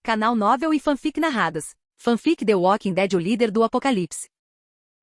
Canal Novel e Fanfic Narradas. Fanfic The Walking Dead, o líder do apocalipse.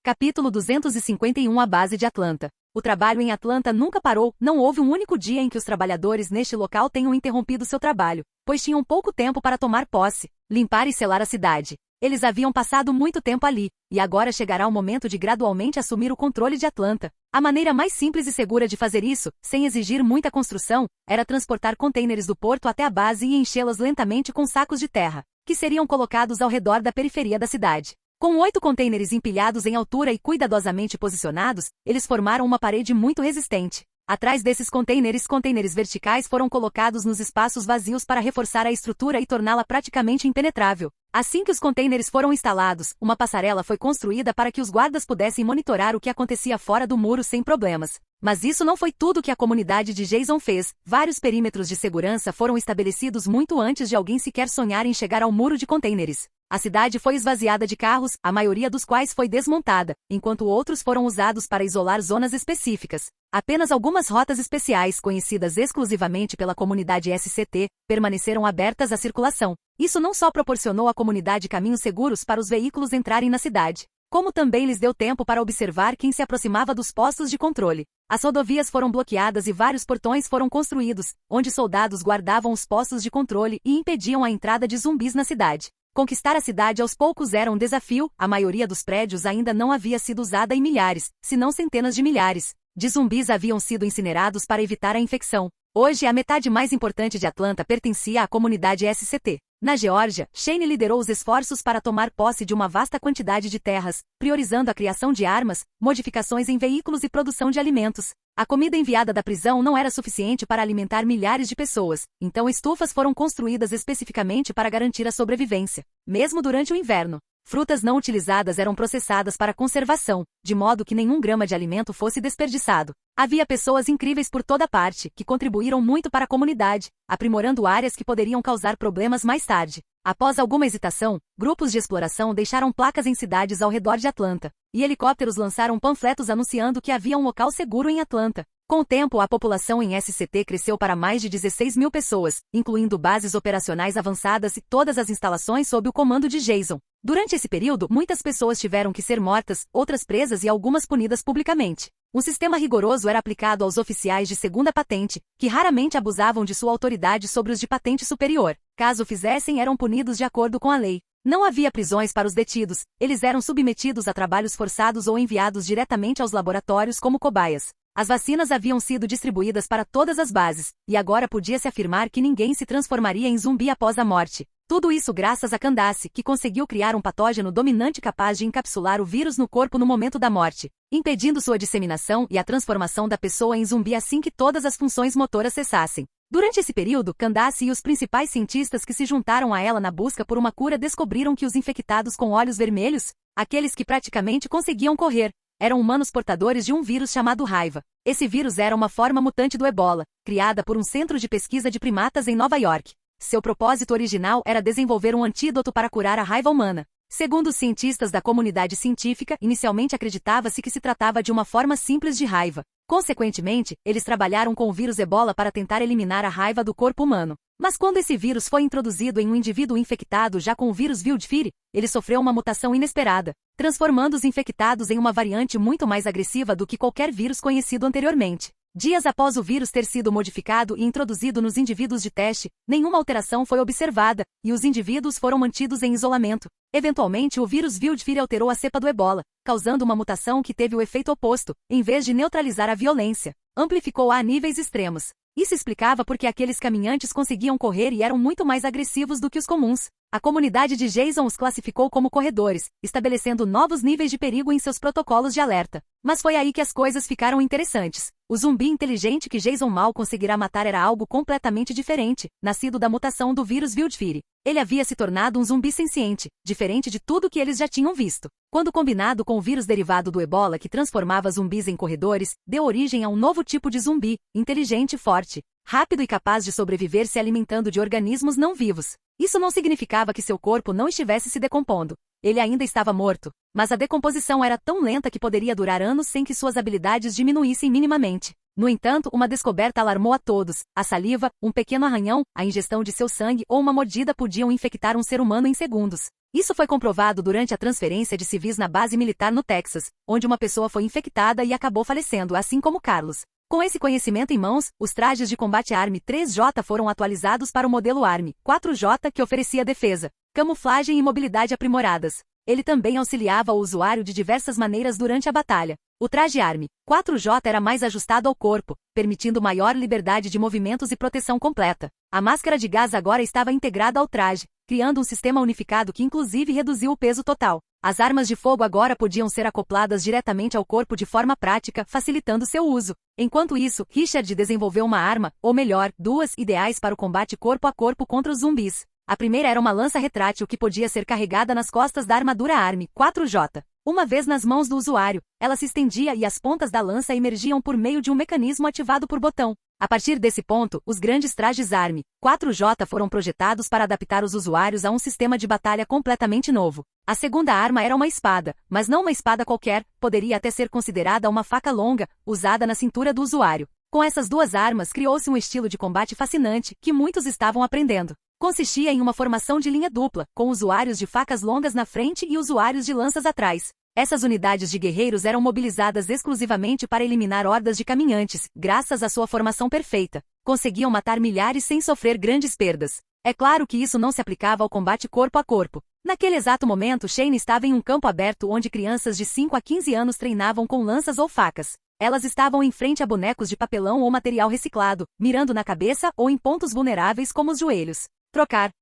Capítulo 251. A base de Atlanta. O trabalho em Atlanta nunca parou, não houve um único dia em que os trabalhadores neste local tenham interrompido seu trabalho, pois tinham pouco tempo para tomar posse, limpar e selar a cidade. Eles haviam passado muito tempo ali, e agora chegará o momento de gradualmente assumir o controle de Atlanta. A maneira mais simples e segura de fazer isso, sem exigir muita construção, era transportar contêineres do porto até a base e enchê-los lentamente com sacos de terra, que seriam colocados ao redor da periferia da cidade. Com 8 contêineres empilhados em altura e cuidadosamente posicionados, eles formaram uma parede muito resistente. Atrás desses contêineres verticais foram colocados nos espaços vazios para reforçar a estrutura e torná-la praticamente impenetrável. Assim que os contêineres foram instalados, uma passarela foi construída para que os guardas pudessem monitorar o que acontecia fora do muro sem problemas. Mas isso não foi tudo que a comunidade de Jason fez. Vários perímetros de segurança foram estabelecidos muito antes de alguém sequer sonhar em chegar ao muro de contêineres. A cidade foi esvaziada de carros, a maioria dos quais foi desmontada, enquanto outros foram usados para isolar zonas específicas. Apenas algumas rotas especiais, conhecidas exclusivamente pela comunidade SCT, permaneceram abertas à circulação. Isso não só proporcionou à comunidade caminhos seguros para os veículos entrarem na cidade, como também lhes deu tempo para observar quem se aproximava dos postos de controle. As rodovias foram bloqueadas e vários portões foram construídos, onde soldados guardavam os postos de controle e impediam a entrada de zumbis na cidade. Conquistar a cidade aos poucos era um desafio, a maioria dos prédios ainda não havia sido usada e milhares, se não centenas de milhares, de zumbis haviam sido incinerados para evitar a infecção. Hoje, a metade mais importante de Atlanta pertencia à comunidade SCT. Na Geórgia, Shane liderou os esforços para tomar posse de uma vasta quantidade de terras, priorizando a criação de armas, modificações em veículos e produção de alimentos. A comida enviada da prisão não era suficiente para alimentar milhares de pessoas, então estufas foram construídas especificamente para garantir a sobrevivência, mesmo durante o inverno. Frutas não utilizadas eram processadas para conservação, de modo que nenhum grama de alimento fosse desperdiçado. Havia pessoas incríveis por toda parte, que contribuíram muito para a comunidade, aprimorando áreas que poderiam causar problemas mais tarde. Após alguma hesitação, grupos de exploração deixaram placas em cidades ao redor de Atlanta, e helicópteros lançaram panfletos anunciando que havia um local seguro em Atlanta. Com o tempo, a população em SCT cresceu para mais de 16 mil pessoas, incluindo bases operacionais avançadas e todas as instalações sob o comando de Jason. Durante esse período, muitas pessoas tiveram que ser mortas, outras presas e algumas punidas publicamente. Um sistema rigoroso era aplicado aos oficiais de segunda patente, que raramente abusavam de sua autoridade sobre os de patente superior. Caso fizessem, eram punidos de acordo com a lei. Não havia prisões para os detidos, eles eram submetidos a trabalhos forçados ou enviados diretamente aos laboratórios como cobaias. As vacinas haviam sido distribuídas para todas as bases, e agora podia-se afirmar que ninguém se transformaria em zumbi após a morte. Tudo isso graças a Candace, que conseguiu criar um patógeno dominante capaz de encapsular o vírus no corpo no momento da morte, impedindo sua disseminação e a transformação da pessoa em zumbi assim que todas as funções motoras cessassem. Durante esse período, Candace e os principais cientistas que se juntaram a ela na busca por uma cura descobriram que os infectados com olhos vermelhos, aqueles que praticamente conseguiam correr, eram humanos portadores de um vírus chamado raiva. Esse vírus era uma forma mutante do ebola, criada por um centro de pesquisa de primatas em Nova York. Seu propósito original era desenvolver um antídoto para curar a raiva humana. Segundo os cientistas da comunidade científica, inicialmente acreditava-se que se tratava de uma forma simples de raiva. Consequentemente, eles trabalharam com o vírus ebola para tentar eliminar a raiva do corpo humano. Mas quando esse vírus foi introduzido em um indivíduo infectado já com o vírus Wildfire, ele sofreu uma mutação inesperada, transformando os infectados em uma variante muito mais agressiva do que qualquer vírus conhecido anteriormente. Dias após o vírus ter sido modificado e introduzido nos indivíduos de teste, nenhuma alteração foi observada, e os indivíduos foram mantidos em isolamento. Eventualmente, o vírus Wildfire alterou a cepa do ebola, causando uma mutação que teve o efeito oposto. Em vez de neutralizar a violência, amplificou-a a níveis extremos. Isso explicava porque aqueles caminhantes conseguiam correr e eram muito mais agressivos do que os comuns. A comunidade de Jason os classificou como corredores, estabelecendo novos níveis de perigo em seus protocolos de alerta. Mas foi aí que as coisas ficaram interessantes. O zumbi inteligente que Jason mal conseguirá matar era algo completamente diferente, nascido da mutação do vírus Wildfire. Ele havia se tornado um zumbi senciente, diferente de tudo que eles já tinham visto. Quando combinado com o vírus derivado do ebola que transformava zumbis em corredores, deu origem a um novo tipo de zumbi, inteligente e forte, rápido e capaz de sobreviver se alimentando de organismos não vivos. Isso não significava que seu corpo não estivesse se decompondo. Ele ainda estava morto, mas a decomposição era tão lenta que poderia durar anos sem que suas habilidades diminuíssem minimamente. No entanto, uma descoberta alarmou a todos. A saliva, um pequeno arranhão, a ingestão de seu sangue ou uma mordida podiam infectar um ser humano em segundos. Isso foi comprovado durante a transferência de civis na base militar no Texas, onde uma pessoa foi infectada e acabou falecendo, assim como Carlos. Com esse conhecimento em mãos, os trajes de combate Army 3J foram atualizados para o modelo Army 4J, que oferecia defesa, camuflagem e mobilidade aprimoradas. Ele também auxiliava o usuário de diversas maneiras durante a batalha. O traje Army 4J era mais ajustado ao corpo, permitindo maior liberdade de movimentos e proteção completa. A máscara de gás agora estava integrada ao traje, criando um sistema unificado que inclusive reduziu o peso total. As armas de fogo agora podiam ser acopladas diretamente ao corpo de forma prática, facilitando seu uso. Enquanto isso, Richard desenvolveu uma arma, ou melhor, duas, ideais para o combate corpo a corpo contra os zumbis. A primeira era uma lança retrátil que podia ser carregada nas costas da armadura Army 4J. Uma vez nas mãos do usuário, ela se estendia e as pontas da lança emergiam por meio de um mecanismo ativado por botão. A partir desse ponto, os grandes trajes Army 4J foram projetados para adaptar os usuários a um sistema de batalha completamente novo. A segunda arma era uma espada, mas não uma espada qualquer, poderia até ser considerada uma faca longa, usada na cintura do usuário. Com essas duas armas criou-se um estilo de combate fascinante, que muitos estavam aprendendo. Consistia em uma formação de linha dupla, com usuários de facas longas na frente e usuários de lanças atrás. Essas unidades de guerreiros eram mobilizadas exclusivamente para eliminar hordas de caminhantes, graças à sua formação perfeita. Conseguiam matar milhares sem sofrer grandes perdas. É claro que isso não se aplicava ao combate corpo a corpo. Naquele exato momento, Shane estava em um campo aberto onde crianças de 5 a 15 anos treinavam com lanças ou facas. Elas estavam em frente a bonecos de papelão ou material reciclado, mirando na cabeça ou em pontos vulneráveis como os joelhos. Trocar,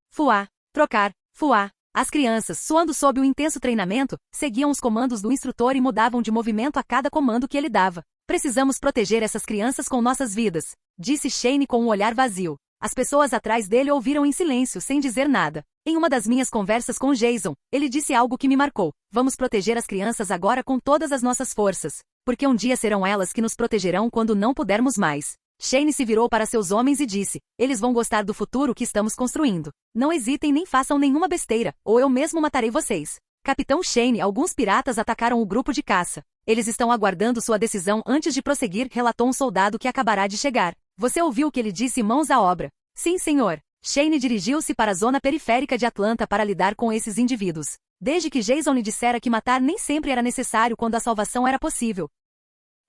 fuar. As crianças, suando sob o intenso treinamento, seguiam os comandos do instrutor e mudavam de movimento a cada comando que ele dava. Precisamos proteger essas crianças com nossas vidas, disse Shane com um olhar vazio. As pessoas atrás dele ouviram em silêncio, sem dizer nada. Em uma das minhas conversas com Jason, ele disse algo que me marcou. Vamos proteger as crianças agora com todas as nossas forças, porque um dia serão elas que nos protegerão quando não pudermos mais. Shane se virou para seus homens e disse, eles vão gostar do futuro que estamos construindo. Não hesitem nem façam nenhuma besteira, ou eu mesmo matarei vocês. Capitão Shane, alguns piratas atacaram o grupo de caça. Eles estão aguardando sua decisão antes de prosseguir, relatou um soldado que acabará de chegar. Você ouviu o que ele disse, mãos à obra? Sim, senhor. Shane dirigiu-se para a zona periférica de Atlanta para lidar com esses indivíduos. Desde que Jason lhe dissera que matar nem sempre era necessário quando a salvação era possível.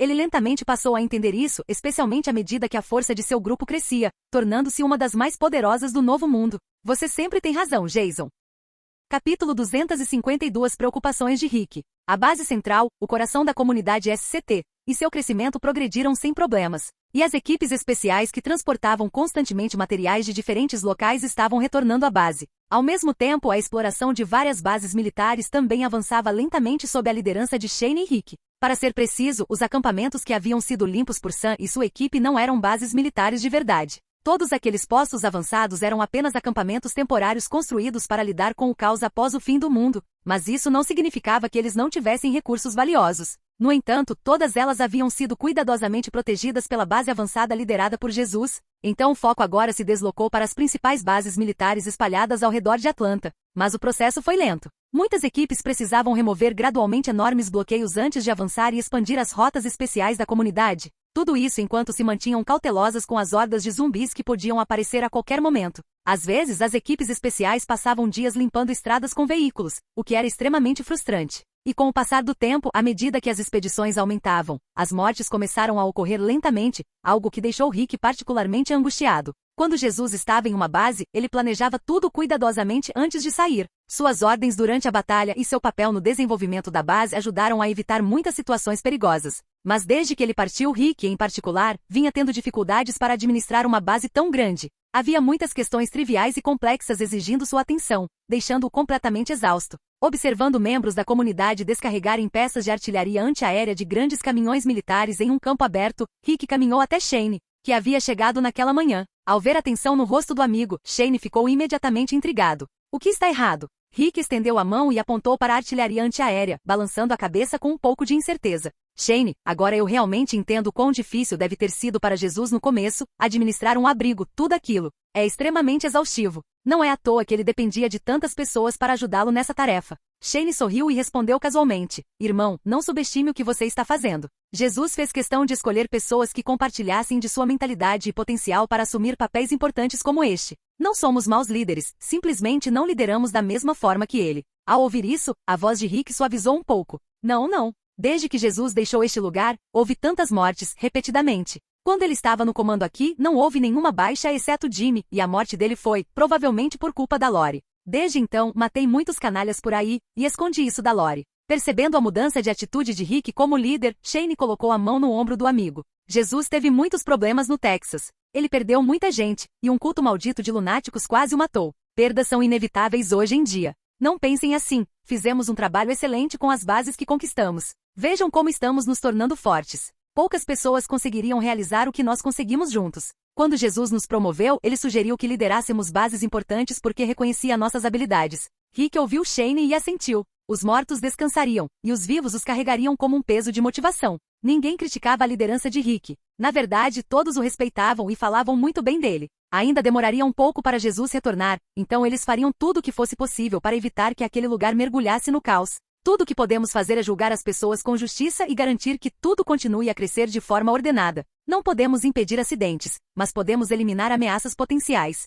Ele lentamente passou a entender isso, especialmente à medida que a força de seu grupo crescia, tornando-se uma das mais poderosas do Novo Mundo. Você sempre tem razão, Jason. Capítulo 252 Preocupações de Rick. A base central, o coração da comunidade SCT, e seu crescimento progrediram sem problemas. E as equipes especiais que transportavam constantemente materiais de diferentes locais estavam retornando à base. Ao mesmo tempo, a exploração de várias bases militares também avançava lentamente sob a liderança de Shane e Rick. Para ser preciso, os acampamentos que haviam sido limpos por Sam e sua equipe não eram bases militares de verdade. Todos aqueles postos avançados eram apenas acampamentos temporários construídos para lidar com o caos após o fim do mundo, mas isso não significava que eles não tivessem recursos valiosos. No entanto, todas elas haviam sido cuidadosamente protegidas pela base avançada liderada por Jesus, então o foco agora se deslocou para as principais bases militares espalhadas ao redor de Atlanta. Mas o processo foi lento. Muitas equipes precisavam remover gradualmente enormes bloqueios antes de avançar e expandir as rotas especiais da comunidade. Tudo isso enquanto se mantinham cautelosas com as hordas de zumbis que podiam aparecer a qualquer momento. Às vezes, as equipes especiais passavam dias limpando estradas com veículos, o que era extremamente frustrante. E com o passar do tempo, à medida que as expedições aumentavam, as mortes começaram a ocorrer lentamente, algo que deixou Rick particularmente angustiado. Quando Jesus estava em uma base, ele planejava tudo cuidadosamente antes de sair. Suas ordens durante a batalha e seu papel no desenvolvimento da base ajudaram a evitar muitas situações perigosas. Mas desde que ele partiu, Rick, em particular, vinha tendo dificuldades para administrar uma base tão grande. Havia muitas questões triviais e complexas exigindo sua atenção, deixando-o completamente exausto. Observando membros da comunidade descarregarem peças de artilharia antiaérea de grandes caminhões militares em um campo aberto, Rick caminhou até Shane, que havia chegado naquela manhã. Ao ver a tensão no rosto do amigo, Shane ficou imediatamente intrigado. O que está errado? Rick estendeu a mão e apontou para a artilharia antiaérea, balançando a cabeça com um pouco de incerteza. Shane, agora eu realmente entendo quão difícil deve ter sido para Jesus no começo, administrar um abrigo, tudo aquilo. É extremamente exaustivo. Não é à toa que ele dependia de tantas pessoas para ajudá-lo nessa tarefa. Shane sorriu e respondeu casualmente: irmão, não subestime o que você está fazendo. Jesus fez questão de escolher pessoas que compartilhassem de sua mentalidade e potencial para assumir papéis importantes como este. Não somos maus líderes, simplesmente não lideramos da mesma forma que ele. Ao ouvir isso, a voz de Rick suavizou um pouco. Não. Desde que Jesus deixou este lugar, houve tantas mortes, repetidamente. Quando ele estava no comando aqui, não houve nenhuma baixa exceto Jimmy, e a morte dele foi, provavelmente por culpa da Lori. Desde então, matei muitos canalhas por aí, e escondi isso da Lori. Percebendo a mudança de atitude de Rick como líder, Shane colocou a mão no ombro do amigo. Jesus teve muitos problemas no Texas. Ele perdeu muita gente, e um culto maldito de lunáticos quase o matou. Perdas são inevitáveis hoje em dia. Não pensem assim, fizemos um trabalho excelente com as bases que conquistamos. Vejam como estamos nos tornando fortes. Poucas pessoas conseguiriam realizar o que nós conseguimos juntos. Quando Jesus nos promoveu, ele sugeriu que liderássemos bases importantes porque reconhecia nossas habilidades. Rick ouviu Shane e assentiu. Os mortos descansariam, e os vivos os carregariam como um peso de motivação. Ninguém criticava a liderança de Rick. Na verdade, todos o respeitavam e falavam muito bem dele. Ainda demoraria um pouco para Jesus retornar, então eles fariam tudo o que fosse possível para evitar que aquele lugar mergulhasse no caos. Tudo o que podemos fazer é julgar as pessoas com justiça e garantir que tudo continue a crescer de forma ordenada. Não podemos impedir acidentes, mas podemos eliminar ameaças potenciais.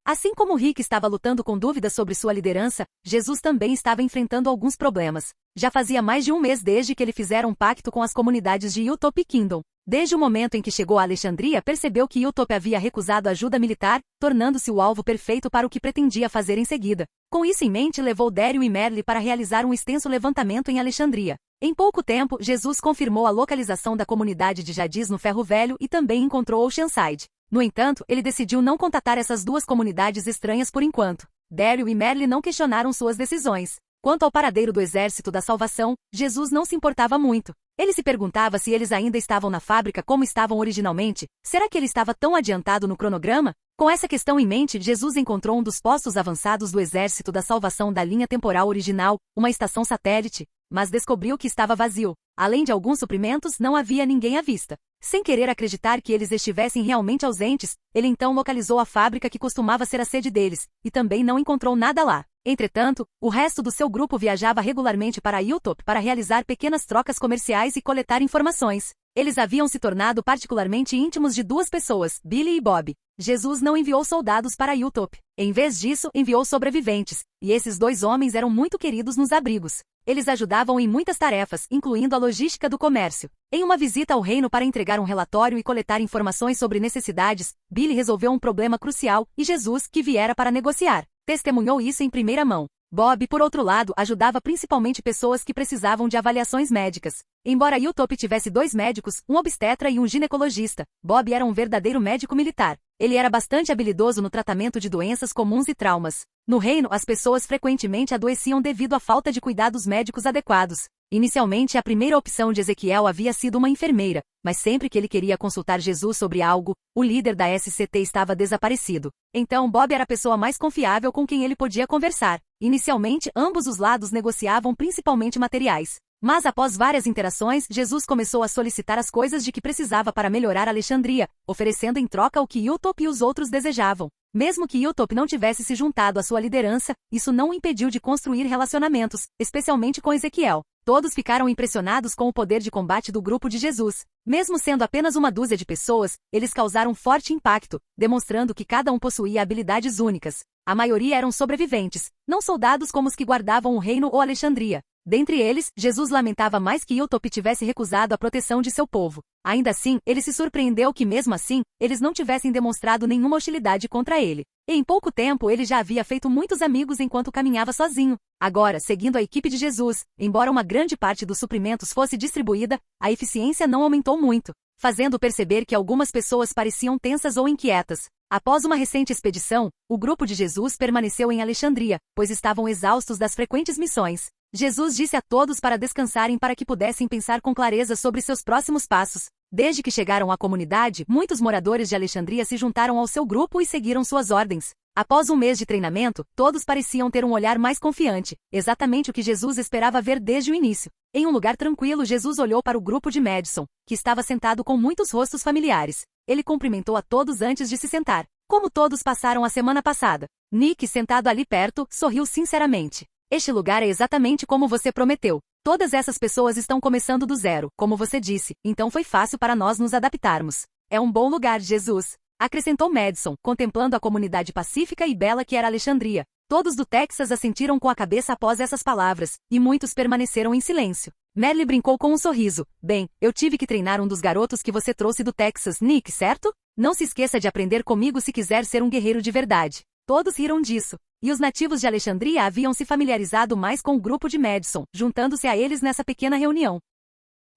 Assim como Rick estava lutando com dúvidas sobre sua liderança, Jesus também estava enfrentando alguns problemas. Já fazia mais de um mês desde que ele fizera um pacto com as comunidades de Utop Kingdom. Desde o momento em que chegou a Alexandria, percebeu que Utop havia recusado ajuda militar, tornando-se o alvo perfeito para o que pretendia fazer em seguida. Com isso em mente, levou Dario e Merle para realizar um extenso levantamento em Alexandria. Em pouco tempo, Jesus confirmou a localização da comunidade de Jadis no Ferro Velho e também encontrou Oceanside. No entanto, ele decidiu não contatar essas duas comunidades estranhas por enquanto. Dario e Merle não questionaram suas decisões. Quanto ao paradeiro do Exército da Salvação, Jesus não se importava muito. Ele se perguntava se eles ainda estavam na fábrica como estavam originalmente. Será que ele estava tão adiantado no cronograma? Com essa questão em mente, Jesus encontrou um dos postos avançados do Exército da Salvação da linha temporal original, uma estação satélite, mas descobriu que estava vazio. Além de alguns suprimentos, não havia ninguém à vista. Sem querer acreditar que eles estivessem realmente ausentes, ele então localizou a fábrica que costumava ser a sede deles, e também não encontrou nada lá. Entretanto, o resto do seu grupo viajava regularmente para Utop para realizar pequenas trocas comerciais e coletar informações. Eles haviam se tornado particularmente íntimos de duas pessoas, Billy e Bob. Jesus não enviou soldados para Utop. Em vez disso, enviou sobreviventes, e esses dois homens eram muito queridos nos abrigos. Eles ajudavam em muitas tarefas, incluindo a logística do comércio. Em uma visita ao reino para entregar um relatório e coletar informações sobre necessidades, Billy resolveu um problema crucial, e Jesus, que viera para negociar, testemunhou isso em primeira mão. Bob, por outro lado, ajudava principalmente pessoas que precisavam de avaliações médicas. Embora Utop tivesse 2 médicos, um obstetra e um ginecologista, Bob era um verdadeiro médico militar. Ele era bastante habilidoso no tratamento de doenças comuns e traumas. No reino, as pessoas frequentemente adoeciam devido à falta de cuidados médicos adequados. Inicialmente, a primeira opção de Ezequiel havia sido uma enfermeira, mas sempre que ele queria consultar Jesus sobre algo, o líder da SCT estava desaparecido. Então, Bob era a pessoa mais confiável com quem ele podia conversar. Inicialmente, ambos os lados negociavam principalmente materiais. Mas após várias interações, Jesus começou a solicitar as coisas de que precisava para melhorar Alexandria, oferecendo em troca o que Utop e os outros desejavam. Mesmo que Utop não tivesse se juntado à sua liderança, isso não o impediu de construir relacionamentos, especialmente com Ezequiel. Todos ficaram impressionados com o poder de combate do grupo de Jesus. Mesmo sendo apenas uma dúzia de pessoas, eles causaram forte impacto, demonstrando que cada um possuía habilidades únicas. A maioria eram sobreviventes, não soldados como os que guardavam o reino ou Alexandria. Dentre eles, Jesus lamentava mais que Utop tivesse recusado a proteção de seu povo. Ainda assim, ele se surpreendeu que mesmo assim, eles não tivessem demonstrado nenhuma hostilidade contra ele. E em pouco tempo ele já havia feito muitos amigos enquanto caminhava sozinho. Agora, seguindo a equipe de Jesus, embora uma grande parte dos suprimentos fosse distribuída, a eficiência não aumentou muito, fazendo perceber que algumas pessoas pareciam tensas ou inquietas. Após uma recente expedição, o grupo de Jesus permaneceu em Alexandria, pois estavam exaustos das frequentes missões. Jesus disse a todos para descansarem para que pudessem pensar com clareza sobre seus próximos passos. Desde que chegaram à comunidade, muitos moradores de Alexandria se juntaram ao seu grupo e seguiram suas ordens. Após um mês de treinamento, todos pareciam ter um olhar mais confiante, exatamente o que Jesus esperava ver desde o início. Em um lugar tranquilo, Jesus olhou para o grupo de Madison, que estava sentado com muitos rostos familiares. Ele cumprimentou a todos antes de se sentar. Como todos passaram a semana passada. Nick, sentado ali perto, sorriu sinceramente. Este lugar é exatamente como você prometeu. Todas essas pessoas estão começando do zero, como você disse, então foi fácil para nós nos adaptarmos. É um bom lugar, Jesus. Acrescentou Madison, contemplando a comunidade pacífica e bela que era Alexandria. Todos do Texas assentiram com a cabeça após essas palavras, e muitos permaneceram em silêncio. Merle brincou com um sorriso. Bem, eu tive que treinar um dos garotos que você trouxe do Texas, Nick, certo? Não se esqueça de aprender comigo se quiser ser um guerreiro de verdade. Todos riram disso. E os nativos de Alexandria haviam se familiarizado mais com o grupo de Madison, juntando-se a eles nessa pequena reunião.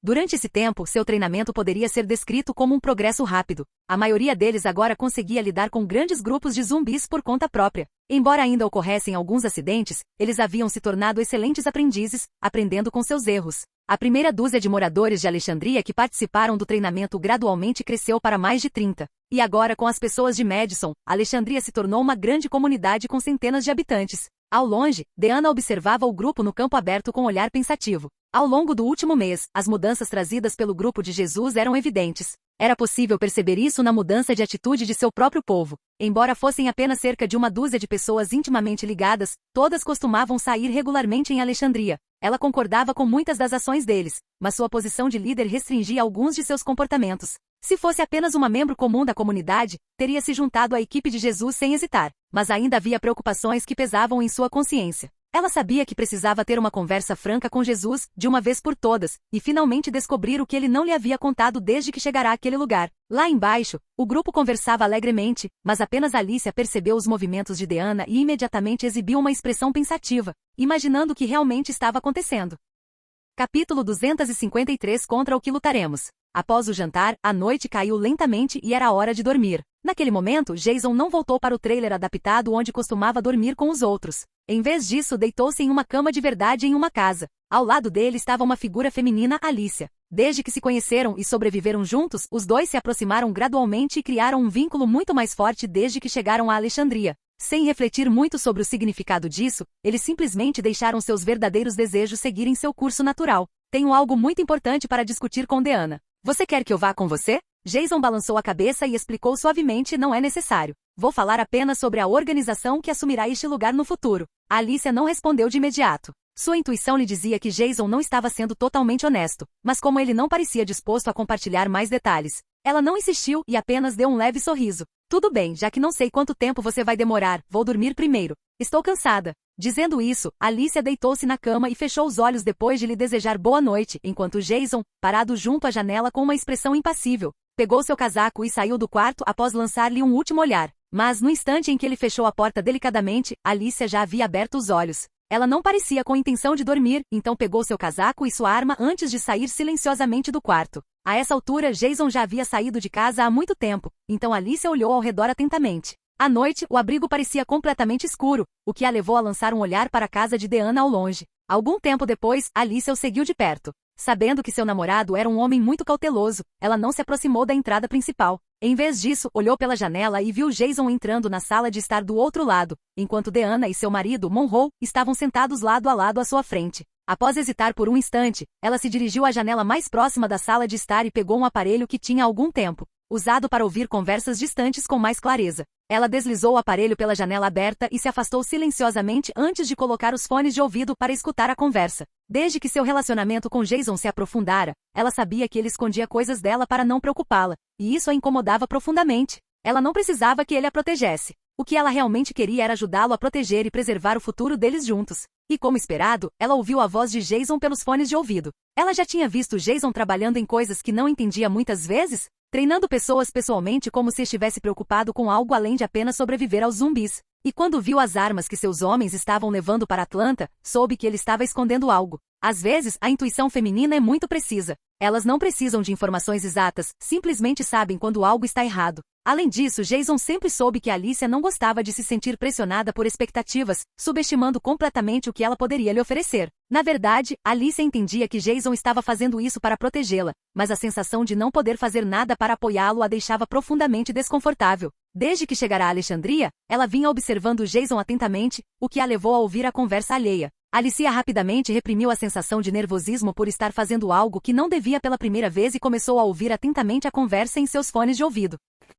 Durante esse tempo, seu treinamento poderia ser descrito como um progresso rápido. A maioria deles agora conseguia lidar com grandes grupos de zumbis por conta própria. Embora ainda ocorressem alguns acidentes, eles haviam se tornado excelentes aprendizes, aprendendo com seus erros. A primeira dúzia de moradores de Alexandria que participaram do treinamento gradualmente cresceu para mais de 30. E agora, com as pessoas de Madison, Alexandria se tornou uma grande comunidade com centenas de habitantes. Ao longe, Deanna observava o grupo no campo aberto com olhar pensativo. Ao longo do último mês, as mudanças trazidas pelo grupo de Jesus eram evidentes. Era possível perceber isso na mudança de atitude de seu próprio povo. Embora fossem apenas cerca de uma dúzia de pessoas intimamente ligadas, todas costumavam sair regularmente em Alexandria. Ela concordava com muitas das ações deles, mas sua posição de líder restringia alguns de seus comportamentos. Se fosse apenas uma membro comum da comunidade, teria se juntado à equipe de Jesus sem hesitar, mas ainda havia preocupações que pesavam em sua consciência. Ela sabia que precisava ter uma conversa franca com Jesus, de uma vez por todas, e finalmente descobrir o que ele não lhe havia contado desde que chegara àquele lugar. Lá embaixo, o grupo conversava alegremente, mas apenas Alicia percebeu os movimentos de Deanna e imediatamente exibiu uma expressão pensativa, imaginando o que realmente estava acontecendo. Capítulo 253 Contra o que lutaremos. Após o jantar, a noite caiu lentamente e era hora de dormir. Naquele momento, Jason não voltou para o trailer adaptado onde costumava dormir com os outros. Em vez disso, deitou-se em uma cama de verdade em uma casa. Ao lado dele estava uma figura feminina, Alicia. Desde que se conheceram e sobreviveram juntos, os dois se aproximaram gradualmente e criaram um vínculo muito mais forte desde que chegaram a Alexandria. Sem refletir muito sobre o significado disso, eles simplesmente deixaram seus verdadeiros desejos seguirem seu curso natural. Tenho algo muito importante para discutir com Deanna. Você quer que eu vá com você? Jason balançou a cabeça e explicou suavemente: não é necessário. Vou falar apenas sobre a organização que assumirá este lugar no futuro. A Alicia não respondeu de imediato. Sua intuição lhe dizia que Jason não estava sendo totalmente honesto, mas como ele não parecia disposto a compartilhar mais detalhes, ela não insistiu e apenas deu um leve sorriso. Tudo bem, já que não sei quanto tempo você vai demorar, vou dormir primeiro. Estou cansada. Dizendo isso, Alicia deitou-se na cama e fechou os olhos depois de lhe desejar boa noite, enquanto Jason, parado junto à janela com uma expressão impassível, pegou seu casaco e saiu do quarto após lançar-lhe um último olhar. Mas no instante em que ele fechou a porta delicadamente, Alicia já havia aberto os olhos. Ela não parecia com intenção de dormir, então pegou seu casaco e sua arma antes de sair silenciosamente do quarto. A essa altura, Jason já havia saído de casa há muito tempo, então Alicia olhou ao redor atentamente. À noite, o abrigo parecia completamente escuro, o que a levou a lançar um olhar para a casa de Deanna ao longe. Algum tempo depois, Alicia o seguiu de perto. Sabendo que seu namorado era um homem muito cauteloso, ela não se aproximou da entrada principal. Em vez disso, olhou pela janela e viu Jason entrando na sala de estar do outro lado, enquanto Deanna e seu marido, Monroe, estavam sentados lado a lado à sua frente. Após hesitar por um instante, ela se dirigiu à janela mais próxima da sala de estar e pegou um aparelho que tinha algum tempo usado para ouvir conversas distantes com mais clareza. Ela deslizou o aparelho pela janela aberta e se afastou silenciosamente antes de colocar os fones de ouvido para escutar a conversa. Desde que seu relacionamento com Jason se aprofundara, ela sabia que ele escondia coisas dela para não preocupá-la, e isso a incomodava profundamente. Ela não precisava que ele a protegesse. O que ela realmente queria era ajudá-lo a proteger e preservar o futuro deles juntos. E como esperado, ela ouviu a voz de Jason pelos fones de ouvido. Ela já tinha visto Jason trabalhando em coisas que não entendia muitas vezes, treinando pessoas pessoalmente como se estivesse preocupado com algo além de apenas sobreviver aos zumbis. E quando viu as armas que seus homens estavam levando para Atlanta, soube que ele estava escondendo algo. Às vezes, a intuição feminina é muito precisa. Elas não precisam de informações exatas, simplesmente sabem quando algo está errado. Além disso, Jason sempre soube que Alicia não gostava de se sentir pressionada por expectativas, subestimando completamente o que ela poderia lhe oferecer. Na verdade, Alicia entendia que Jason estava fazendo isso para protegê-la, mas a sensação de não poder fazer nada para apoiá-lo a deixava profundamente desconfortável. Desde que chegara a Alexandria, ela vinha observando Jason atentamente, o que a levou a ouvir a conversa alheia. Alicia rapidamente reprimiu a sensação de nervosismo por estar fazendo algo que não devia pela primeira vez e começou a ouvir atentamente a conversa em seus fones de ouvido.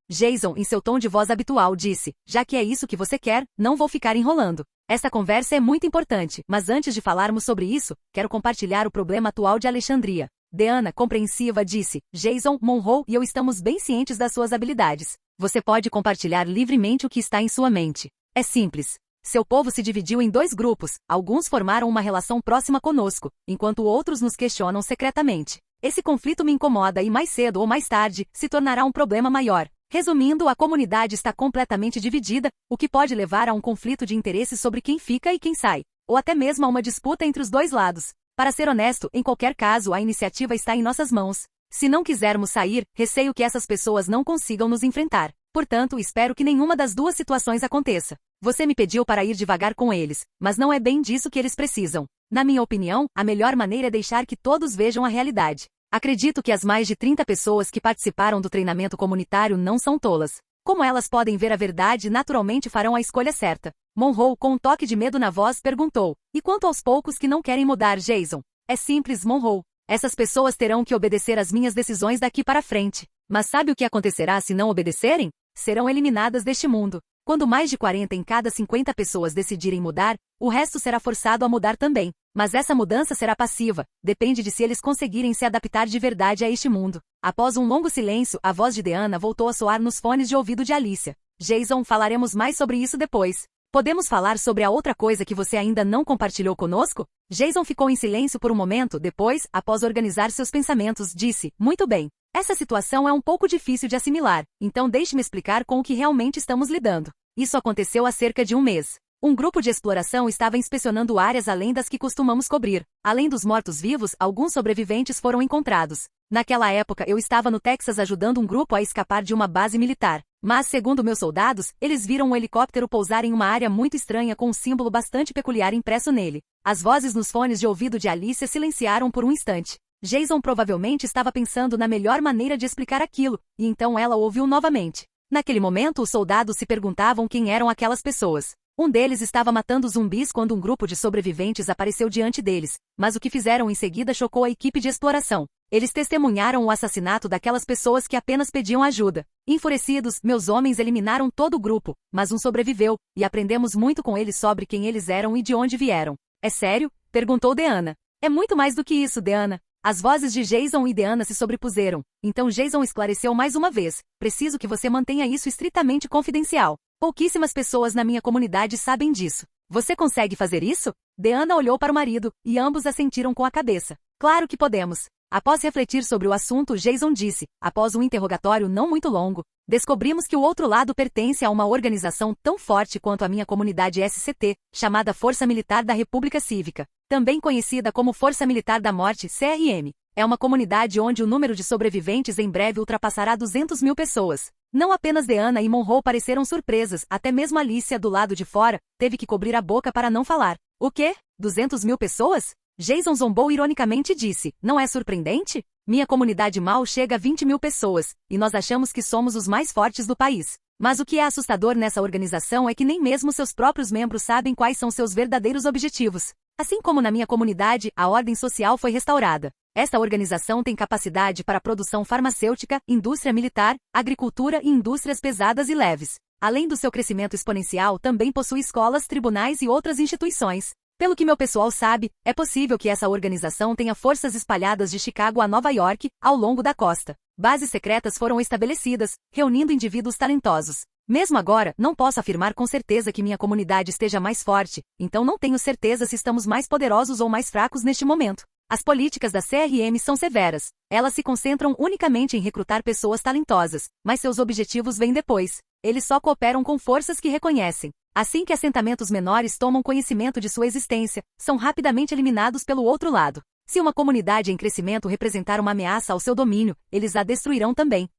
Jason, em seu tom de voz habitual, disse: já que é isso que você quer, não vou ficar enrolando. Esta conversa é muito importante, mas antes de falarmos sobre isso, quero compartilhar o problema atual de Alexandria. Deanna, compreensiva, disse: Jason, Monroe e eu estamos bem cientes das suas habilidades. Você pode compartilhar livremente o que está em sua mente. É simples. Seu povo se dividiu em 2 grupos, alguns formaram uma relação próxima conosco, enquanto outros nos questionam secretamente. Esse conflito me incomoda e mais cedo ou mais tarde, se tornará um problema maior. Resumindo, a comunidade está completamente dividida, o que pode levar a um conflito de interesses sobre quem fica e quem sai, ou até mesmo a uma disputa entre os 2 lados. Para ser honesto, em qualquer caso, a iniciativa está em nossas mãos. Se não quisermos sair, receio que essas pessoas não consigam nos enfrentar. Portanto, espero que nenhuma das 2 situações aconteça. Você me pediu para ir devagar com eles, mas não é bem disso que eles precisam. Na minha opinião, a melhor maneira é deixar que todos vejam a realidade. Acredito que as mais de 30 pessoas que participaram do treinamento comunitário não são tolas. Como elas podem ver a verdade, naturalmente farão a escolha certa. Monroe, com um toque de medo na voz, perguntou: e quanto aos poucos que não querem mudar, Jason? É simples, Monroe. Essas pessoas terão que obedecer às minhas decisões daqui para frente. Mas sabe o que acontecerá se não obedecerem? Serão eliminadas deste mundo. Quando mais de 40 em cada 50 pessoas decidirem mudar, o resto será forçado a mudar também. Mas essa mudança será passiva, depende de se eles conseguirem se adaptar de verdade a este mundo. Após um longo silêncio, a voz de Deanna voltou a soar nos fones de ouvido de Alicia. Jason, falaremos mais sobre isso depois. Podemos falar sobre a outra coisa que você ainda não compartilhou conosco? Jason ficou em silêncio por um momento, depois, após organizar seus pensamentos, disse: muito bem. Essa situação é um pouco difícil de assimilar, então deixe-me explicar com o que realmente estamos lidando. Isso aconteceu há cerca de um mês. Um grupo de exploração estava inspecionando áreas além das que costumamos cobrir. Além dos mortos-vivos, alguns sobreviventes foram encontrados. Naquela época, eu estava no Texas ajudando um grupo a escapar de uma base militar. Mas, segundo meus soldados, eles viram um helicóptero pousar em uma área muito estranha com um símbolo bastante peculiar impresso nele. As vozes nos fones de ouvido de Alicia silenciaram por um instante. Jason provavelmente estava pensando na melhor maneira de explicar aquilo, e então ela ouviu novamente. Naquele momento, os soldados se perguntavam quem eram aquelas pessoas. Um deles estava matando zumbis quando um grupo de sobreviventes apareceu diante deles, mas o que fizeram em seguida chocou a equipe de exploração. Eles testemunharam o assassinato daquelas pessoas que apenas pediam ajuda. Enfurecidos, meus homens eliminaram todo o grupo, mas um sobreviveu, e aprendemos muito com eles sobre quem eles eram e de onde vieram. É sério? Perguntou Deanna. É muito mais do que isso, Deanna. As vozes de Jason e Deanna se sobrepuseram. Então Jason esclareceu mais uma vez: preciso que você mantenha isso estritamente confidencial. Pouquíssimas pessoas na minha comunidade sabem disso. Você consegue fazer isso? Deanna olhou para o marido, e ambos assentiram com a cabeça. Claro que podemos. Após refletir sobre o assunto, Jason disse, após um interrogatório não muito longo: descobrimos que o outro lado pertence a uma organização tão forte quanto a minha comunidade SCT, chamada Força Militar da República Cívica, também conhecida como Força Militar da Morte, CRM. É uma comunidade onde o número de sobreviventes em breve ultrapassará 200 mil pessoas. Não apenas Deanna e Monroe pareceram surpresas, até mesmo Alicia, do lado de fora, teve que cobrir a boca para não falar. O quê? 200 mil pessoas? Jason zombou ironicamente e disse: não é surpreendente? Minha comunidade mal chega a 20 mil pessoas, e nós achamos que somos os mais fortes do país. Mas o que é assustador nessa organização é que nem mesmo seus próprios membros sabem quais são seus verdadeiros objetivos. Assim como na minha comunidade, a ordem social foi restaurada. Esta organização tem capacidade para a produção farmacêutica, indústria militar, agricultura e indústrias pesadas e leves. Além do seu crescimento exponencial, também possui escolas, tribunais e outras instituições. Pelo que meu pessoal sabe, é possível que essa organização tenha forças espalhadas de Chicago a Nova York, ao longo da costa. Bases secretas foram estabelecidas, reunindo indivíduos talentosos. Mesmo agora, não posso afirmar com certeza que minha comunidade esteja mais forte, então não tenho certeza se estamos mais poderosos ou mais fracos neste momento. As políticas da CRM são severas. Elas se concentram unicamente em recrutar pessoas talentosas, mas seus objetivos vêm depois. Eles só cooperam com forças que reconhecem. Assim que assentamentos menores tomam conhecimento de sua existência, são rapidamente eliminados pelo outro lado. Se uma comunidade em crescimento representar uma ameaça ao seu domínio, eles a destruirão também.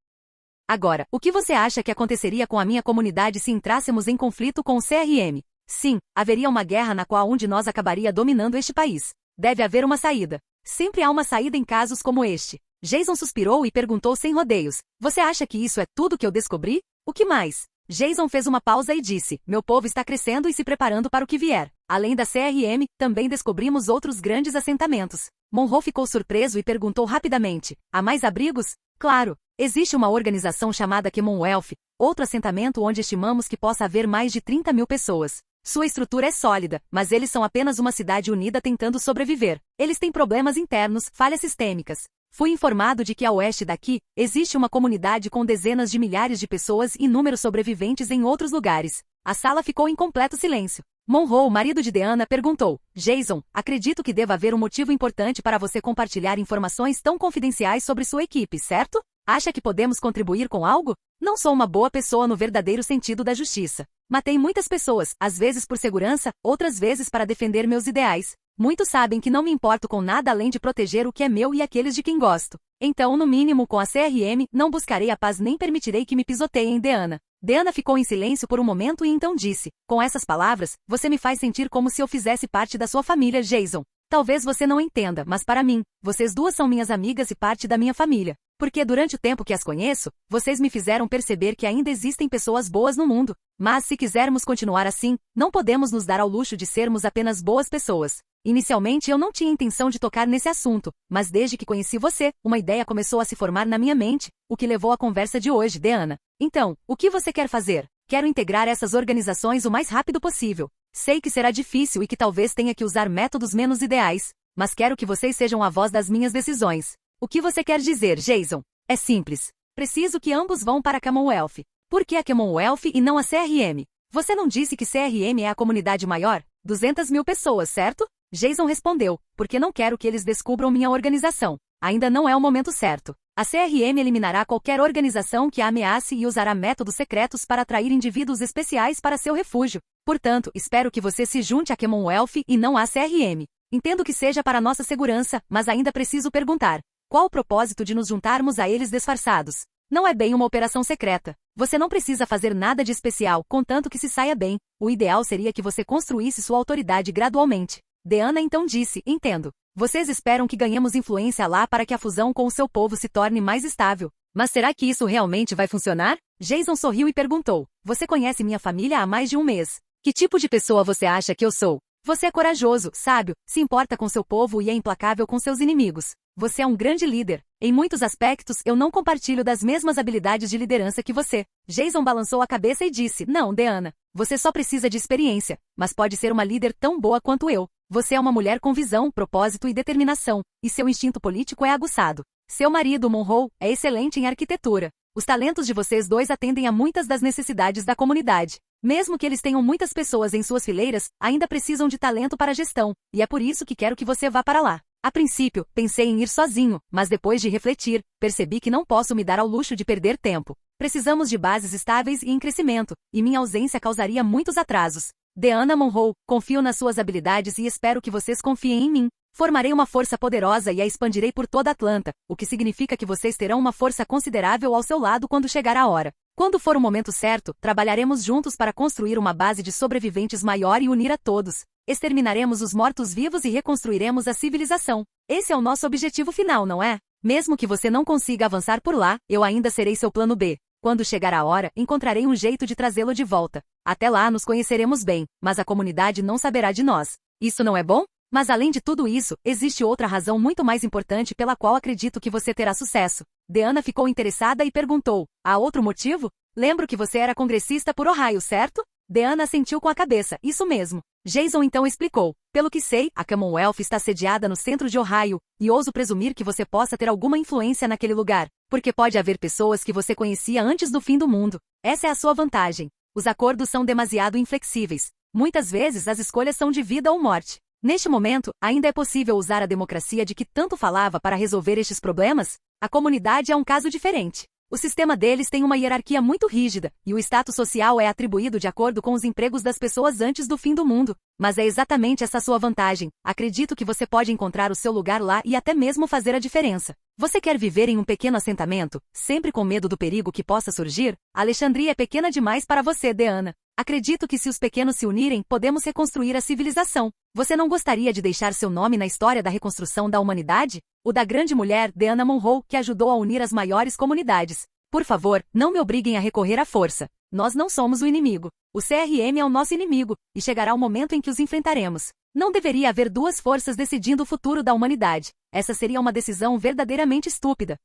Agora, o que você acha que aconteceria com a minha comunidade se entrássemos em conflito com o CRM? Sim, haveria uma guerra na qual um de nós acabaria dominando este país. Deve haver uma saída. Sempre há uma saída em casos como este. Jason suspirou e perguntou sem rodeios: você acha que isso é tudo que eu descobri? O que mais? Jason fez uma pausa e disse, meu povo está crescendo e se preparando para o que vier. Além da CRM, também descobrimos outros grandes assentamentos. Monroe ficou surpreso e perguntou rapidamente, há mais abrigos? Claro, existe uma organização chamada Commonwealth, outro assentamento onde estimamos que possa haver mais de 30.000 pessoas. Sua estrutura é sólida, mas eles são apenas uma cidade unida tentando sobreviver. Eles têm problemas internos, falhas sistêmicas. Fui informado de que a oeste daqui, existe uma comunidade com dezenas de milhares de pessoas e inúmeros sobreviventes em outros lugares. A sala ficou em completo silêncio. Monroe, o marido de Deanna, perguntou, Jason, acredito que deva haver um motivo importante para você compartilhar informações tão confidenciais sobre sua equipe, certo? Acha que podemos contribuir com algo? Não sou uma boa pessoa no verdadeiro sentido da justiça. Matei muitas pessoas, às vezes por segurança, outras vezes para defender meus ideais. Muitos sabem que não me importo com nada além de proteger o que é meu e aqueles de quem gosto. Então, no mínimo com a CRM, não buscarei a paz nem permitirei que me pisoteiem, Deanna. Deanna ficou em silêncio por um momento e então disse, com essas palavras, você me faz sentir como se eu fizesse parte da sua família, Jason. Talvez você não entenda, mas para mim, vocês duas são minhas amigas e parte da minha família. Porque durante o tempo que as conheço, vocês me fizeram perceber que ainda existem pessoas boas no mundo. Mas se quisermos continuar assim, não podemos nos dar ao luxo de sermos apenas boas pessoas. Inicialmente eu não tinha intenção de tocar nesse assunto, mas desde que conheci você, uma ideia começou a se formar na minha mente, o que levou à conversa de hoje, Deanna. Então, o que você quer fazer? Quero integrar essas organizações o mais rápido possível. Sei que será difícil e que talvez tenha que usar métodos menos ideais, mas quero que vocês sejam a voz das minhas decisões. O que você quer dizer, Jason? É simples. Preciso que ambos vão para a Commonwealth. Por que a Commonwealth e não a CRM? Você não disse que CRM é a comunidade maior? 200.000 pessoas, certo? Jason respondeu, porque não quero que eles descubram minha organização. Ainda não é o momento certo. A CRM eliminará qualquer organização que a ameace e usará métodos secretos para atrair indivíduos especiais para seu refúgio. Portanto, espero que você se junte à Commonwealth e não à CRM. Entendo que seja para nossa segurança, mas ainda preciso perguntar. Qual o propósito de nos juntarmos a eles disfarçados? Não é bem uma operação secreta. Você não precisa fazer nada de especial, contanto que se saia bem. O ideal seria que você construísse sua autoridade gradualmente. Deanna então disse, entendo. Vocês esperam que ganhemos influência lá para que a fusão com o seu povo se torne mais estável. Mas será que isso realmente vai funcionar? Jason sorriu e perguntou, você conhece minha família há mais de um mês. Que tipo de pessoa você acha que eu sou? Você é corajoso, sábio, se importa com seu povo e é implacável com seus inimigos. Você é um grande líder. Em muitos aspectos, eu não compartilho das mesmas habilidades de liderança que você. Jason balançou a cabeça e disse, não, Deanna. Você só precisa de experiência, mas pode ser uma líder tão boa quanto eu. Você é uma mulher com visão, propósito e determinação, e seu instinto político é aguçado. Seu marido, Monroe, é excelente em arquitetura. Os talentos de vocês dois atendem a muitas das necessidades da comunidade. Mesmo que eles tenham muitas pessoas em suas fileiras, ainda precisam de talento para a gestão, e é por isso que quero que você vá para lá. A princípio, pensei em ir sozinho, mas depois de refletir, percebi que não posso me dar ao luxo de perder tempo. Precisamos de bases estáveis e em crescimento, e minha ausência causaria muitos atrasos. Deanna Monroe, confio nas suas habilidades e espero que vocês confiem em mim. Formarei uma força poderosa e a expandirei por toda Atlanta, o que significa que vocês terão uma força considerável ao seu lado quando chegar a hora. Quando for o momento certo, trabalharemos juntos para construir uma base de sobreviventes maior e unir a todos. Exterminaremos os mortos-vivos e reconstruiremos a civilização. Esse é o nosso objetivo final, não é? Mesmo que você não consiga avançar por lá, eu ainda serei seu plano B. Quando chegar a hora, encontrarei um jeito de trazê-lo de volta. Até lá nos conheceremos bem, mas a comunidade não saberá de nós. Isso não é bom? Mas além de tudo isso, existe outra razão muito mais importante pela qual acredito que você terá sucesso. Deanna ficou interessada e perguntou, há outro motivo? Lembro que você era congressista por Ohio, certo? Deanna assentiu com a cabeça, isso mesmo. Jason então explicou, pelo que sei, a Commonwealth está sediada no centro de Ohio, e ouso presumir que você possa ter alguma influência naquele lugar, porque pode haver pessoas que você conhecia antes do fim do mundo. Essa é a sua vantagem. Os acordos são demasiado inflexíveis. Muitas vezes as escolhas são de vida ou morte. Neste momento, ainda é possível usar a democracia de que tanto falava para resolver estes problemas? A comunidade é um caso diferente. O sistema deles tem uma hierarquia muito rígida, e o status social é atribuído de acordo com os empregos das pessoas antes do fim do mundo. Mas é exatamente essa sua vantagem. Acredito que você pode encontrar o seu lugar lá e até mesmo fazer a diferença. Você quer viver em um pequeno assentamento, sempre com medo do perigo que possa surgir? Alexandria é pequena demais para você, Deanna. Acredito que se os pequenos se unirem, podemos reconstruir a civilização. Você não gostaria de deixar seu nome na história da reconstrução da humanidade? O da grande mulher, Deanna Monroe, que ajudou a unir as maiores comunidades. Por favor, não me obriguem a recorrer à força. Nós não somos o inimigo. O CRM é o nosso inimigo, e chegará o momento em que os enfrentaremos. Não deveria haver duas forças decidindo o futuro da humanidade. Essa seria uma decisão verdadeiramente estúpida.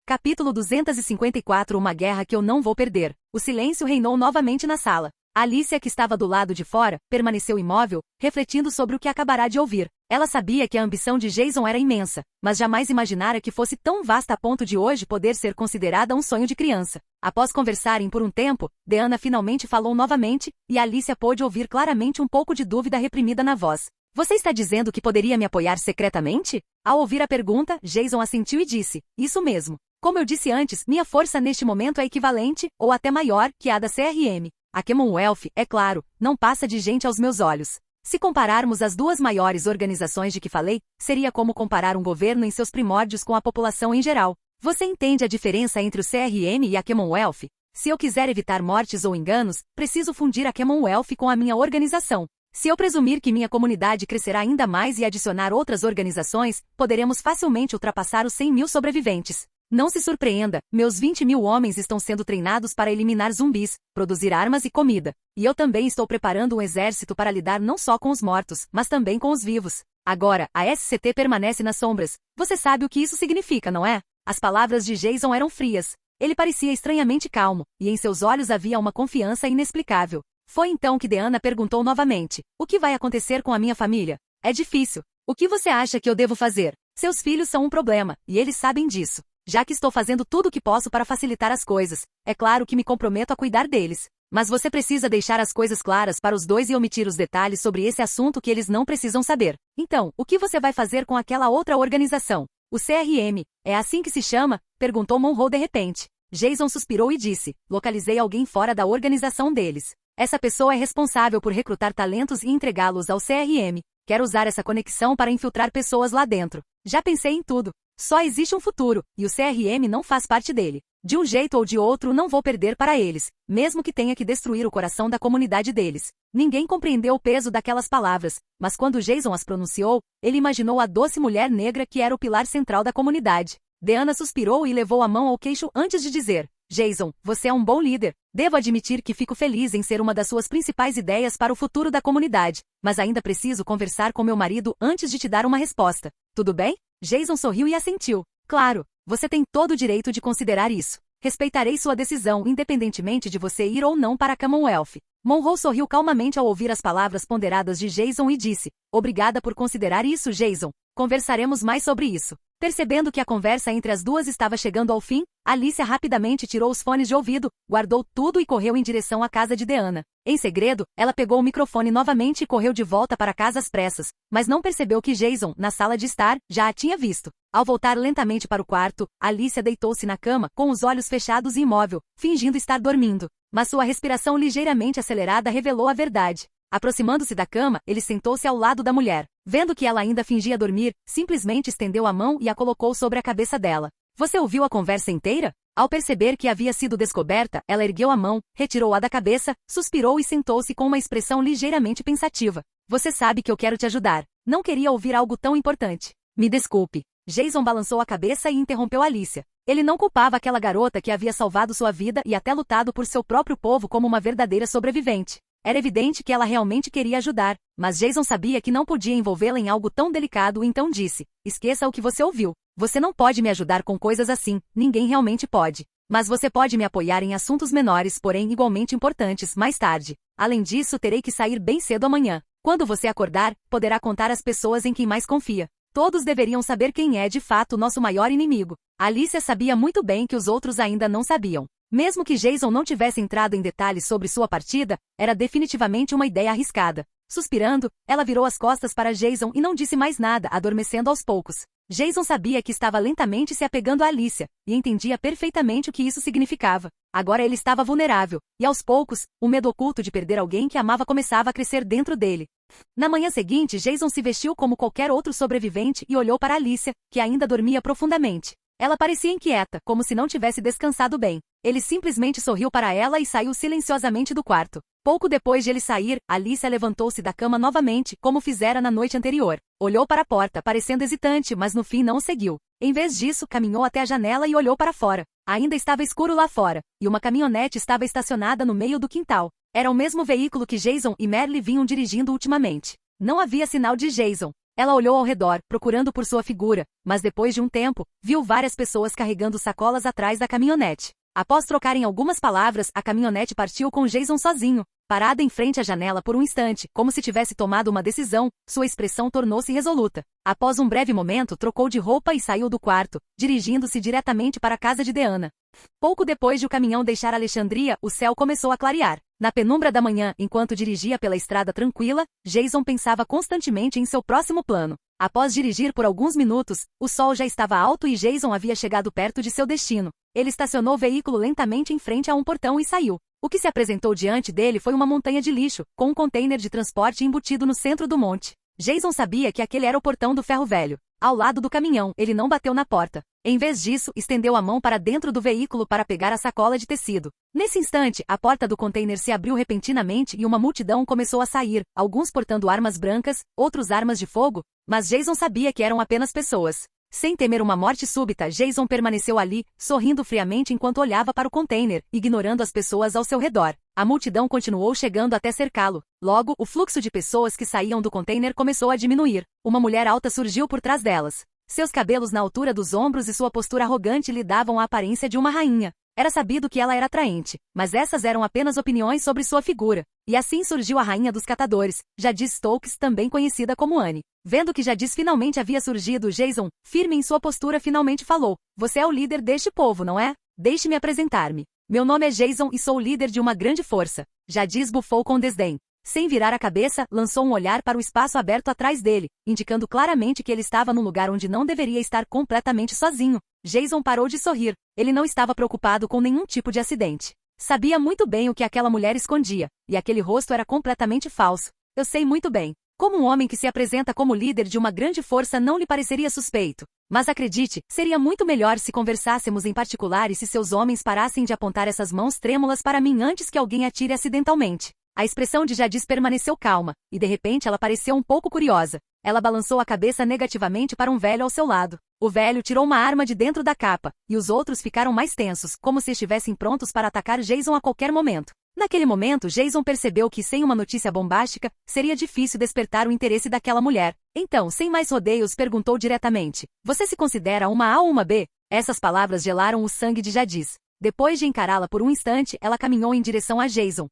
Capítulo 254 Uma guerra que eu não vou perder. O silêncio reinou novamente na sala. Alicia, que estava do lado de fora, permaneceu imóvel, refletindo sobre o que acabará de ouvir. Ela sabia que a ambição de Jason era imensa, mas jamais imaginara que fosse tão vasta a ponto de hoje poder ser considerada um sonho de criança. Após conversarem por um tempo, Deanna finalmente falou novamente, e Alicia pôde ouvir claramente um pouco de dúvida reprimida na voz. Você está dizendo que poderia me apoiar secretamente? Ao ouvir a pergunta, Jason assentiu e disse, isso mesmo. Como eu disse antes, minha força neste momento é equivalente, ou até maior, que a da CRM. A Commonwealth, é claro, não passa de gente aos meus olhos. Se compararmos as duas maiores organizações de que falei, seria como comparar um governo em seus primórdios com a população em geral. Você entende a diferença entre o CRM e a Commonwealth? Se eu quiser evitar mortes ou enganos, preciso fundir a Commonwealth com a minha organização. Se eu presumir que minha comunidade crescerá ainda mais e adicionar outras organizações, poderemos facilmente ultrapassar os 100.000 sobreviventes. Não se surpreenda, meus 20.000 homens estão sendo treinados para eliminar zumbis, produzir armas e comida. E eu também estou preparando um exército para lidar não só com os mortos, mas também com os vivos. Agora, a SCT permanece nas sombras. Você sabe o que isso significa, não é? As palavras de Jason eram frias. Ele parecia estranhamente calmo, e em seus olhos havia uma confiança inexplicável. Foi então que Deanna perguntou novamente, o que vai acontecer com a minha família? É difícil. O que você acha que eu devo fazer? Seus filhos são um problema, e eles sabem disso. Já que estou fazendo tudo o que posso para facilitar as coisas, é claro que me comprometo a cuidar deles. Mas você precisa deixar as coisas claras para os dois e omitir os detalhes sobre esse assunto que eles não precisam saber. Então, o que você vai fazer com aquela outra organização? O CRM, é assim que se chama? Perguntou Monroe de repente. Jason suspirou e disse, localizei alguém fora da organização deles. Essa pessoa é responsável por recrutar talentos e entregá-los ao CRM. Quero usar essa conexão para infiltrar pessoas lá dentro. Já pensei em tudo. Só existe um futuro, e o CRM não faz parte dele. De um jeito ou de outro não vou perder para eles, mesmo que tenha que destruir o coração da comunidade deles. Ninguém compreendeu o peso daquelas palavras, mas quando Jason as pronunciou, ele imaginou a doce mulher negra que era o pilar central da comunidade. Deanna suspirou e levou a mão ao queixo antes de dizer, Jason, você é um bom líder. Devo admitir que fico feliz em ser uma das suas principais ideias para o futuro da comunidade, mas ainda preciso conversar com meu marido antes de te dar uma resposta. Tudo bem? Jason sorriu e assentiu. Claro, você tem todo o direito de considerar isso. Respeitarei sua decisão, independentemente de você ir ou não para a Commonwealth. Monroe sorriu calmamente ao ouvir as palavras ponderadas de Jason e disse, obrigada por considerar isso, Jason. Conversaremos mais sobre isso. Percebendo que a conversa entre as duas estava chegando ao fim, Alicia rapidamente tirou os fones de ouvido, guardou tudo e correu em direção à casa de Deanna. Em segredo, ela pegou o microfone novamente e correu de volta para casa às pressas, mas não percebeu que Jason, na sala de estar, já a tinha visto. Ao voltar lentamente para o quarto, Alicia deitou-se na cama, com os olhos fechados e imóvel, fingindo estar dormindo. Mas sua respiração ligeiramente acelerada revelou a verdade. Aproximando-se da cama, ele sentou-se ao lado da mulher. Vendo que ela ainda fingia dormir, simplesmente estendeu a mão e a colocou sobre a cabeça dela. Você ouviu a conversa inteira? Ao perceber que havia sido descoberta, ela ergueu a mão, retirou-a da cabeça, suspirou e sentou-se com uma expressão ligeiramente pensativa. Você sabe que eu quero te ajudar. Não queria ouvir algo tão importante. Me desculpe. Jason balançou a cabeça e interrompeu Alicia. Ele não culpava aquela garota que havia salvado sua vida e até lutado por seu próprio povo como uma verdadeira sobrevivente. Era evidente que ela realmente queria ajudar, mas Jason sabia que não podia envolvê-la em algo tão delicado e então disse, esqueça o que você ouviu. Você não pode me ajudar com coisas assim, ninguém realmente pode. Mas você pode me apoiar em assuntos menores, porém igualmente importantes, mais tarde. Além disso, terei que sair bem cedo amanhã. Quando você acordar, poderá contar às pessoas em quem mais confia. Todos deveriam saber quem é de fato nosso maior inimigo. Alicia sabia muito bem que os outros ainda não sabiam. Mesmo que Jason não tivesse entrado em detalhes sobre sua partida, era definitivamente uma ideia arriscada. Suspirando, ela virou as costas para Jason e não disse mais nada, adormecendo aos poucos. Jason sabia que estava lentamente se apegando a Alicia, e entendia perfeitamente o que isso significava. Agora ele estava vulnerável, e aos poucos, o medo oculto de perder alguém que amava começava a crescer dentro dele. Na manhã seguinte, Jason se vestiu como qualquer outro sobrevivente e olhou para Alicia, que ainda dormia profundamente. Ela parecia inquieta, como se não tivesse descansado bem. Ele simplesmente sorriu para ela e saiu silenciosamente do quarto. Pouco depois de ele sair, Alicia levantou-se da cama novamente, como fizera na noite anterior. Olhou para a porta, parecendo hesitante, mas no fim não o seguiu. Em vez disso, caminhou até a janela e olhou para fora. Ainda estava escuro lá fora, e uma caminhonete estava estacionada no meio do quintal. Era o mesmo veículo que Jason e Merle vinham dirigindo ultimamente. Não havia sinal de Jason. Ela olhou ao redor, procurando por sua figura, mas depois de um tempo, viu várias pessoas carregando sacolas atrás da caminhonete. Após trocarem algumas palavras, a caminhonete partiu com Jason sozinho. Parada em frente à janela por um instante, como se tivesse tomado uma decisão, sua expressão tornou-se resoluta. Após um breve momento, trocou de roupa e saiu do quarto, dirigindo-se diretamente para a casa de Deanna. Pouco depois de o caminhão deixar Alexandria, o céu começou a clarear. Na penumbra da manhã, enquanto dirigia pela estrada tranquila, Jason pensava constantemente em seu próximo plano. Após dirigir por alguns minutos, o sol já estava alto e Jason havia chegado perto de seu destino. Ele estacionou o veículo lentamente em frente a um portão e saiu. O que se apresentou diante dele foi uma montanha de lixo, com um container de transporte embutido no centro do monte. Jason sabia que aquele era o portão do ferro velho. Ao lado do caminhão, ele não bateu na porta. Em vez disso, estendeu a mão para dentro do veículo para pegar a sacola de tecido. Nesse instante, a porta do container se abriu repentinamente e uma multidão começou a sair, alguns portando armas brancas, outros armas de fogo, mas Jason sabia que eram apenas pessoas. Sem temer uma morte súbita, Jason permaneceu ali, sorrindo friamente enquanto olhava para o container, ignorando as pessoas ao seu redor. A multidão continuou chegando até cercá-lo. Logo, o fluxo de pessoas que saíam do container começou a diminuir. Uma mulher alta surgiu por trás delas. Seus cabelos na altura dos ombros e sua postura arrogante lhe davam a aparência de uma rainha. Era sabido que ela era atraente, mas essas eram apenas opiniões sobre sua figura. E assim surgiu a rainha dos catadores, Jadis Stokes, também conhecida como Annie. Vendo que Jadis finalmente havia surgido, Jason, firme em sua postura, finalmente falou: "Você é o líder deste povo, não é? Deixe-me apresentar-me. Meu nome é Jason e sou o líder de uma grande força." Jadis bufou com desdém. Sem virar a cabeça, lançou um olhar para o espaço aberto atrás dele, indicando claramente que ele estava num lugar onde não deveria estar completamente sozinho. Jason parou de sorrir. Ele não estava preocupado com nenhum tipo de acidente. Sabia muito bem o que aquela mulher escondia, e aquele rosto era completamente falso. Eu sei muito bem. Como um homem que se apresenta como líder de uma grande força não lhe pareceria suspeito. Mas acredite, seria muito melhor se conversássemos em particular e se seus homens parassem de apontar essas mãos trêmulas para mim antes que alguém atire acidentalmente. A expressão de Jadis permaneceu calma, e de repente ela pareceu um pouco curiosa. Ela balançou a cabeça negativamente para um velho ao seu lado. O velho tirou uma arma de dentro da capa, e os outros ficaram mais tensos, como se estivessem prontos para atacar Jason a qualquer momento. Naquele momento, Jason percebeu que, sem uma notícia bombástica, seria difícil despertar o interesse daquela mulher. Então, sem mais rodeios, perguntou diretamente: "Você se considera uma A ou uma B?" Essas palavras gelaram o sangue de Jadis. Depois de encará-la por um instante, ela caminhou em direção a Jason.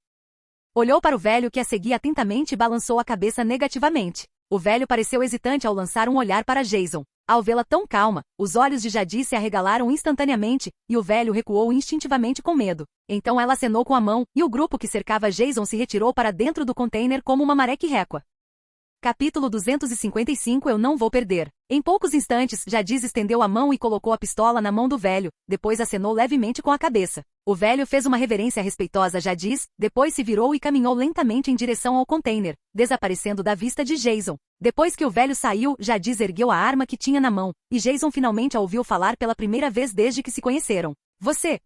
Olhou para o velho que a seguia atentamente e balançou a cabeça negativamente. O velho pareceu hesitante ao lançar um olhar para Jason. Ao vê-la tão calma, os olhos de Jadis se arregalaram instantaneamente, e o velho recuou instintivamente com medo. Então ela acenou com a mão, e o grupo que cercava Jason se retirou para dentro do container como uma maré que recua. Capítulo 255 Eu não vou perder. Em poucos instantes, Jadis estendeu a mão e colocou a pistola na mão do velho, depois acenou levemente com a cabeça. O velho fez uma reverência respeitosa a Jadis, depois se virou e caminhou lentamente em direção ao container, desaparecendo da vista de Jason. Depois que o velho saiu, Jadis ergueu a arma que tinha na mão, e Jason finalmente a ouviu falar pela primeira vez desde que se conheceram.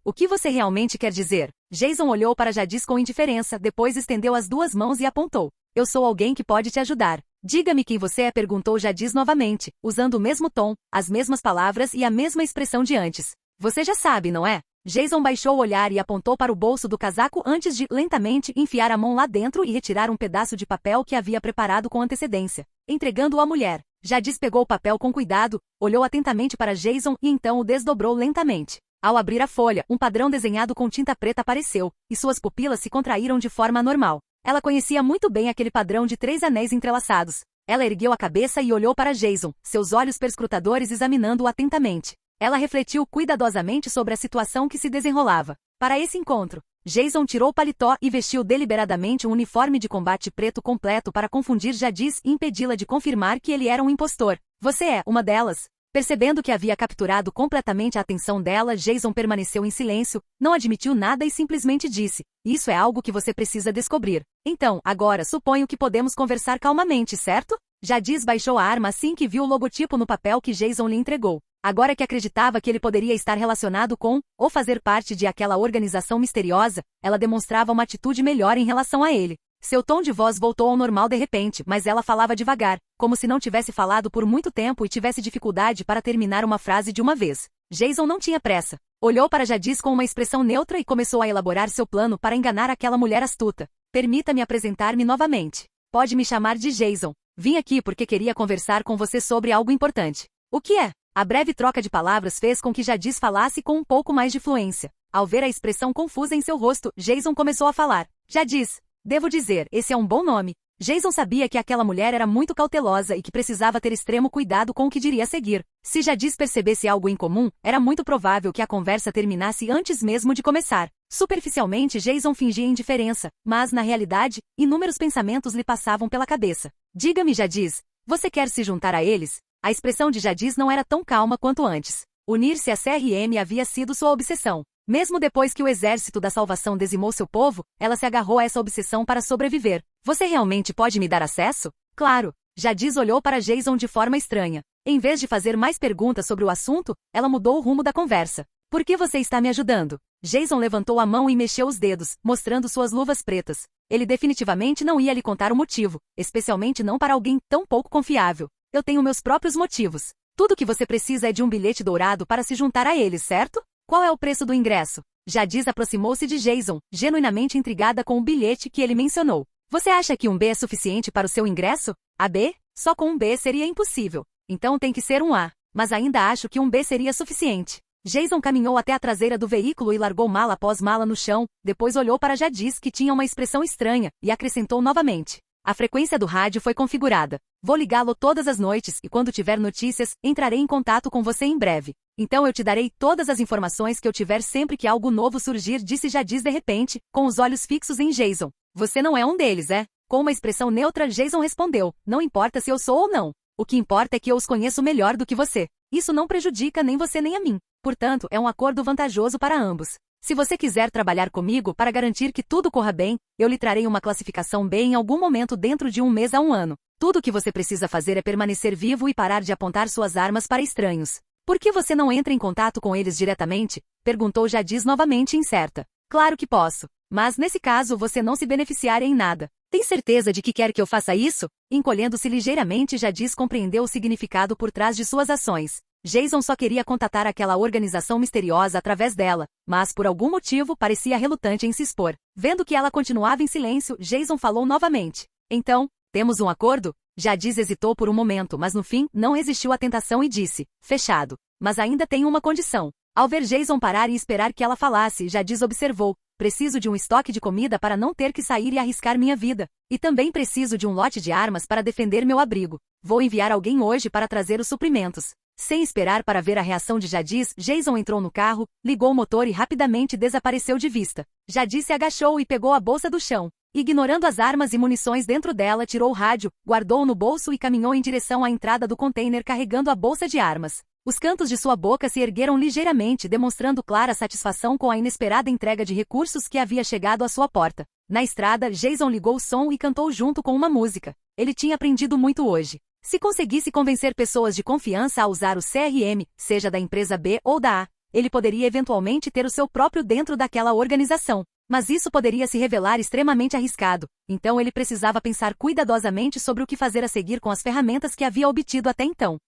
O que você realmente quer dizer?" Jason olhou para Jadis com indiferença, depois estendeu as duas mãos e apontou. "Eu sou alguém que pode te ajudar. Diga-me quem você é", perguntou Jadis novamente, usando o mesmo tom, as mesmas palavras e a mesma expressão de antes. "Você já sabe, não é?" Jason baixou o olhar e apontou para o bolso do casaco antes de, lentamente, enfiar a mão lá dentro e retirar um pedaço de papel que havia preparado com antecedência, entregando-o à mulher. Jadis pegou o papel com cuidado, olhou atentamente para Jason e então o desdobrou lentamente. Ao abrir a folha, um padrão desenhado com tinta preta apareceu, e suas pupilas se contraíram de forma anormal. Ela conhecia muito bem aquele padrão de 3 anéis entrelaçados. Ela ergueu a cabeça e olhou para Jason, seus olhos perscrutadores examinando-o atentamente. Ela refletiu cuidadosamente sobre a situação que se desenrolava. Para esse encontro, Jason tirou o paletó e vestiu deliberadamente um uniforme de combate preto completo para confundir Jadis e impedi-la de confirmar que ele era um impostor. "Você é uma delas?" Percebendo que havia capturado completamente a atenção dela, Jason permaneceu em silêncio, não admitiu nada e simplesmente disse: "Isso é algo que você precisa descobrir. Então, agora suponho que podemos conversar calmamente, certo?" Jadis baixou a arma assim que viu o logotipo no papel que Jason lhe entregou. Agora que acreditava que ele poderia estar relacionado com, ou fazer parte de aquela organização misteriosa, ela demonstrava uma atitude melhor em relação a ele. Seu tom de voz voltou ao normal de repente, mas ela falava devagar, como se não tivesse falado por muito tempo e tivesse dificuldade para terminar uma frase de uma vez. Jason não tinha pressa. Olhou para Jadis com uma expressão neutra e começou a elaborar seu plano para enganar aquela mulher astuta. Permita-me apresentar-me novamente. Pode me chamar de Jason. Vim aqui porque queria conversar com você sobre algo importante. O que é? A breve troca de palavras fez com que Jadis falasse com um pouco mais de fluência. Ao ver a expressão confusa em seu rosto, Jason começou a falar. Jadis. Devo dizer, esse é um bom nome. Jason sabia que aquela mulher era muito cautelosa e que precisava ter extremo cuidado com o que diria a seguir. Se Jadis percebesse algo incomum, era muito provável que a conversa terminasse antes mesmo de começar. Superficialmente, Jason fingia indiferença, mas, na realidade, inúmeros pensamentos lhe passavam pela cabeça. Diga-me, Jadis, você quer se juntar a eles? A expressão de Jadis não era tão calma quanto antes. Unir-se à CRM havia sido sua obsessão. Mesmo depois que o Exército da Salvação dizimou seu povo, ela se agarrou a essa obsessão para sobreviver. Você realmente pode me dar acesso? Claro. Jadis olhou para Jason de forma estranha. Em vez de fazer mais perguntas sobre o assunto, ela mudou o rumo da conversa. Por que você está me ajudando? Jason levantou a mão e mexeu os dedos, mostrando suas luvas pretas. Ele definitivamente não ia lhe contar o motivo, especialmente não para alguém tão pouco confiável. Eu tenho meus próprios motivos. Tudo que você precisa é de um bilhete dourado para se juntar a eles, certo? Qual é o preço do ingresso? Jadis aproximou-se de Jason, genuinamente intrigada com o bilhete que ele mencionou. Você acha que um B é suficiente para o seu ingresso? A B? Só com um B seria impossível. Então tem que ser um A. Mas ainda acho que um B seria suficiente. Jason caminhou até a traseira do veículo e largou mala após mala no chão, depois olhou para Jadis que tinha uma expressão estranha, e acrescentou novamente. A frequência do rádio foi configurada. Vou ligá-lo todas as noites e quando tiver notícias, entrarei em contato com você em breve. Então eu te darei todas as informações que eu tiver sempre que algo novo surgir, disse Jadis de repente, com os olhos fixos em Jason. Você não é um deles, é? Com uma expressão neutra, Jason respondeu. Não importa se eu sou ou não. O que importa é que eu os conheço melhor do que você. Isso não prejudica nem você nem a mim. Portanto, é um acordo vantajoso para ambos. Se você quiser trabalhar comigo para garantir que tudo corra bem, eu lhe trarei uma classificação B em algum momento dentro de um mês a um ano. Tudo o que você precisa fazer é permanecer vivo e parar de apontar suas armas para estranhos. Por que você não entra em contato com eles diretamente? Perguntou Jadis novamente incerta. Claro que posso. Mas nesse caso você não se beneficiaria em nada. Tem certeza de que quer que eu faça isso? Encolhendo-se ligeiramente, Jadis compreendeu o significado por trás de suas ações. Jason só queria contatar aquela organização misteriosa através dela, mas por algum motivo parecia relutante em se expor. Vendo que ela continuava em silêncio, Jason falou novamente. Então, temos um acordo? Jadis hesitou por um momento, mas no fim, não resistiu à tentação e disse, fechado. Mas ainda tenho uma condição. Ao ver Jason parar e esperar que ela falasse, Jadis observou. Preciso de um estoque de comida para não ter que sair e arriscar minha vida. E também preciso de um lote de armas para defender meu abrigo. Vou enviar alguém hoje para trazer os suprimentos. Sem esperar para ver a reação de Jadis, Jason entrou no carro, ligou o motor e rapidamente desapareceu de vista. Jadis se agachou e pegou a bolsa do chão. Ignorando as armas e munições dentro dela, tirou o rádio, guardou-o no bolso e caminhou em direção à entrada do container carregando a bolsa de armas. Os cantos de sua boca se ergueram ligeiramente, demonstrando clara satisfação com a inesperada entrega de recursos que havia chegado à sua porta. Na estrada, Jason ligou o som e cantou junto com uma música. Ele tinha aprendido muito hoje. Se conseguisse convencer pessoas de confiança a usar o CRM, seja da empresa B ou da A, ele poderia eventualmente ter o seu próprio dentro daquela organização. Mas isso poderia se revelar extremamente arriscado, então ele precisava pensar cuidadosamente sobre o que fazer a seguir com as ferramentas que havia obtido até então.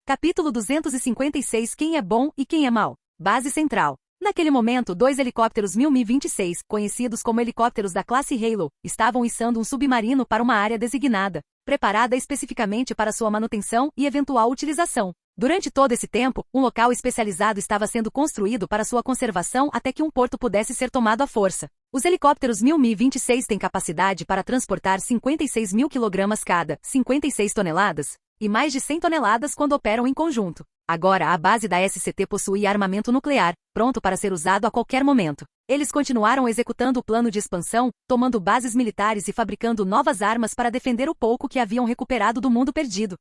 Capítulo 256 Quem é bom e quem é mau? Base Central. Naquele momento, 2 helicópteros Mi-26, conhecidos como helicópteros da classe Halo, estavam içando um submarino para uma área designada, preparada especificamente para sua manutenção e eventual utilização. Durante todo esse tempo, um local especializado estava sendo construído para sua conservação até que um porto pudesse ser tomado à força. Os helicópteros Mi-26 têm capacidade para transportar 56 mil kg cada, 56 toneladas, e mais de 100 toneladas quando operam em conjunto. Agora, a base da SCT possuía armamento nuclear, pronto para ser usado a qualquer momento. Eles continuaram executando o plano de expansão, tomando bases militares e fabricando novas armas para defender o pouco que haviam recuperado do mundo perdido.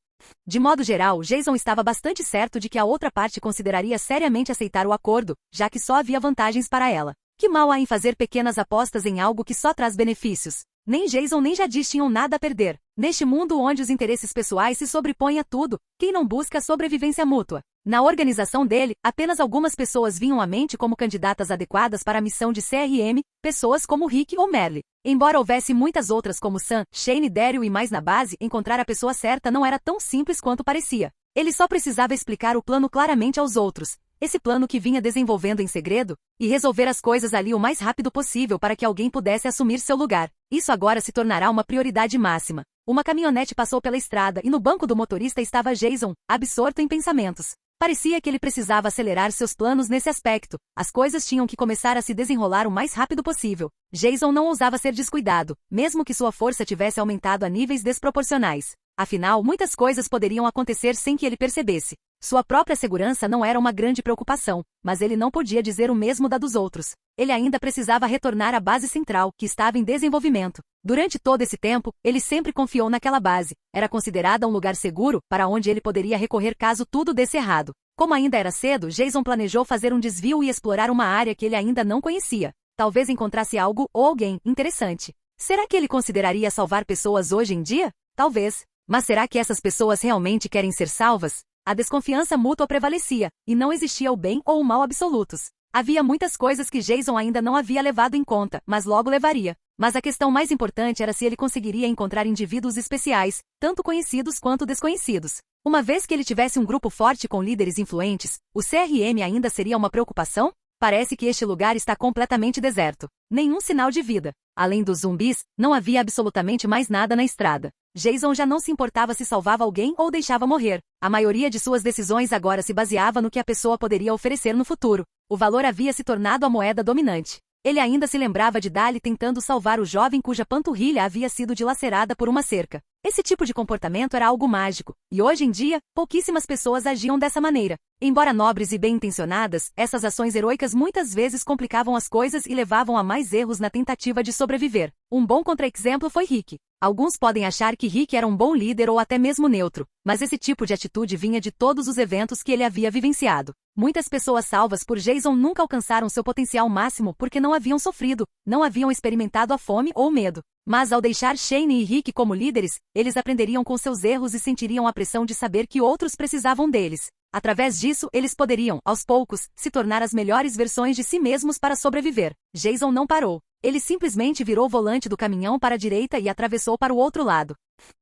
De modo geral, Jason estava bastante certo de que a outra parte consideraria seriamente aceitar o acordo, já que só havia vantagens para ela. Que mal há em fazer pequenas apostas em algo que só traz benefícios? Nem Jason nem Jadis tinham nada a perder. Neste mundo onde os interesses pessoais se sobrepõem a tudo, quem não busca a sobrevivência mútua? Na organização dele, apenas algumas pessoas vinham à mente como candidatas adequadas para a missão de CRM, pessoas como Rick ou Merle. Embora houvesse muitas outras como Sam, Shane, Daryl e mais na base, encontrar a pessoa certa não era tão simples quanto parecia. Ele só precisava explicar o plano claramente aos outros. esse plano que vinha desenvolvendo em segredo, e resolver as coisas ali o mais rápido possível para que alguém pudesse assumir seu lugar. Isso agora se tornará uma prioridade máxima. Uma caminhonete passou pela estrada e no banco do motorista estava Jason, absorto em pensamentos. Parecia que ele precisava acelerar seus planos nesse aspecto. As coisas tinham que começar a se desenrolar o mais rápido possível. Jason não ousava ser descuidado, mesmo que sua força tivesse aumentado a níveis desproporcionais. Afinal, muitas coisas poderiam acontecer sem que ele percebesse. Sua própria segurança não era uma grande preocupação, mas ele não podia dizer o mesmo da dos outros. Ele ainda precisava retornar à base central, que estava em desenvolvimento. Durante todo esse tempo, ele sempre confiou naquela base. Era considerada um lugar seguro, para onde ele poderia recorrer caso tudo desse errado. Como ainda era cedo, Jason planejou fazer um desvio e explorar uma área que ele ainda não conhecia. Talvez encontrasse algo ou alguém interessante. Será que ele consideraria salvar pessoas hoje em dia? Talvez. Mas será que essas pessoas realmente querem ser salvas? A desconfiança mútua prevalecia, e não existia o bem ou o mal absolutos. Havia muitas coisas que Jason ainda não havia levado em conta, mas logo levaria. Mas a questão mais importante era se ele conseguiria encontrar indivíduos especiais, tanto conhecidos quanto desconhecidos. Uma vez que ele tivesse um grupo forte com líderes influentes, o CRM ainda seria uma preocupação? Parece que este lugar está completamente deserto. Nenhum sinal de vida. Além dos zumbis, não havia absolutamente mais nada na estrada. Jason já não se importava se salvava alguém ou deixava morrer. A maioria de suas decisões agora se baseava no que a pessoa poderia oferecer no futuro. O valor havia se tornado a moeda dominante. Ele ainda se lembrava de Dali tentando salvar o jovem cuja panturrilha havia sido dilacerada por uma cerca. Esse tipo de comportamento era algo mágico, e hoje em dia, pouquíssimas pessoas agiam dessa maneira. Embora nobres e bem-intencionadas, essas ações heroicas muitas vezes complicavam as coisas e levavam a mais erros na tentativa de sobreviver. Um bom contra-exemplo foi Rick. Alguns podem achar que Rick era um bom líder ou até mesmo neutro, mas esse tipo de atitude vinha de todos os eventos que ele havia vivenciado. Muitas pessoas salvas por Jason nunca alcançaram seu potencial máximo porque não haviam sofrido, não haviam experimentado a fome ou o medo. Mas ao deixar Shane e Rick como líderes, eles aprenderiam com seus erros e sentiriam a pressão de saber que outros precisavam deles. Através disso, eles poderiam, aos poucos, se tornar as melhores versões de si mesmos para sobreviver. Jason não parou. Ele simplesmente virou o volante do caminhão para a direita e atravessou para o outro lado.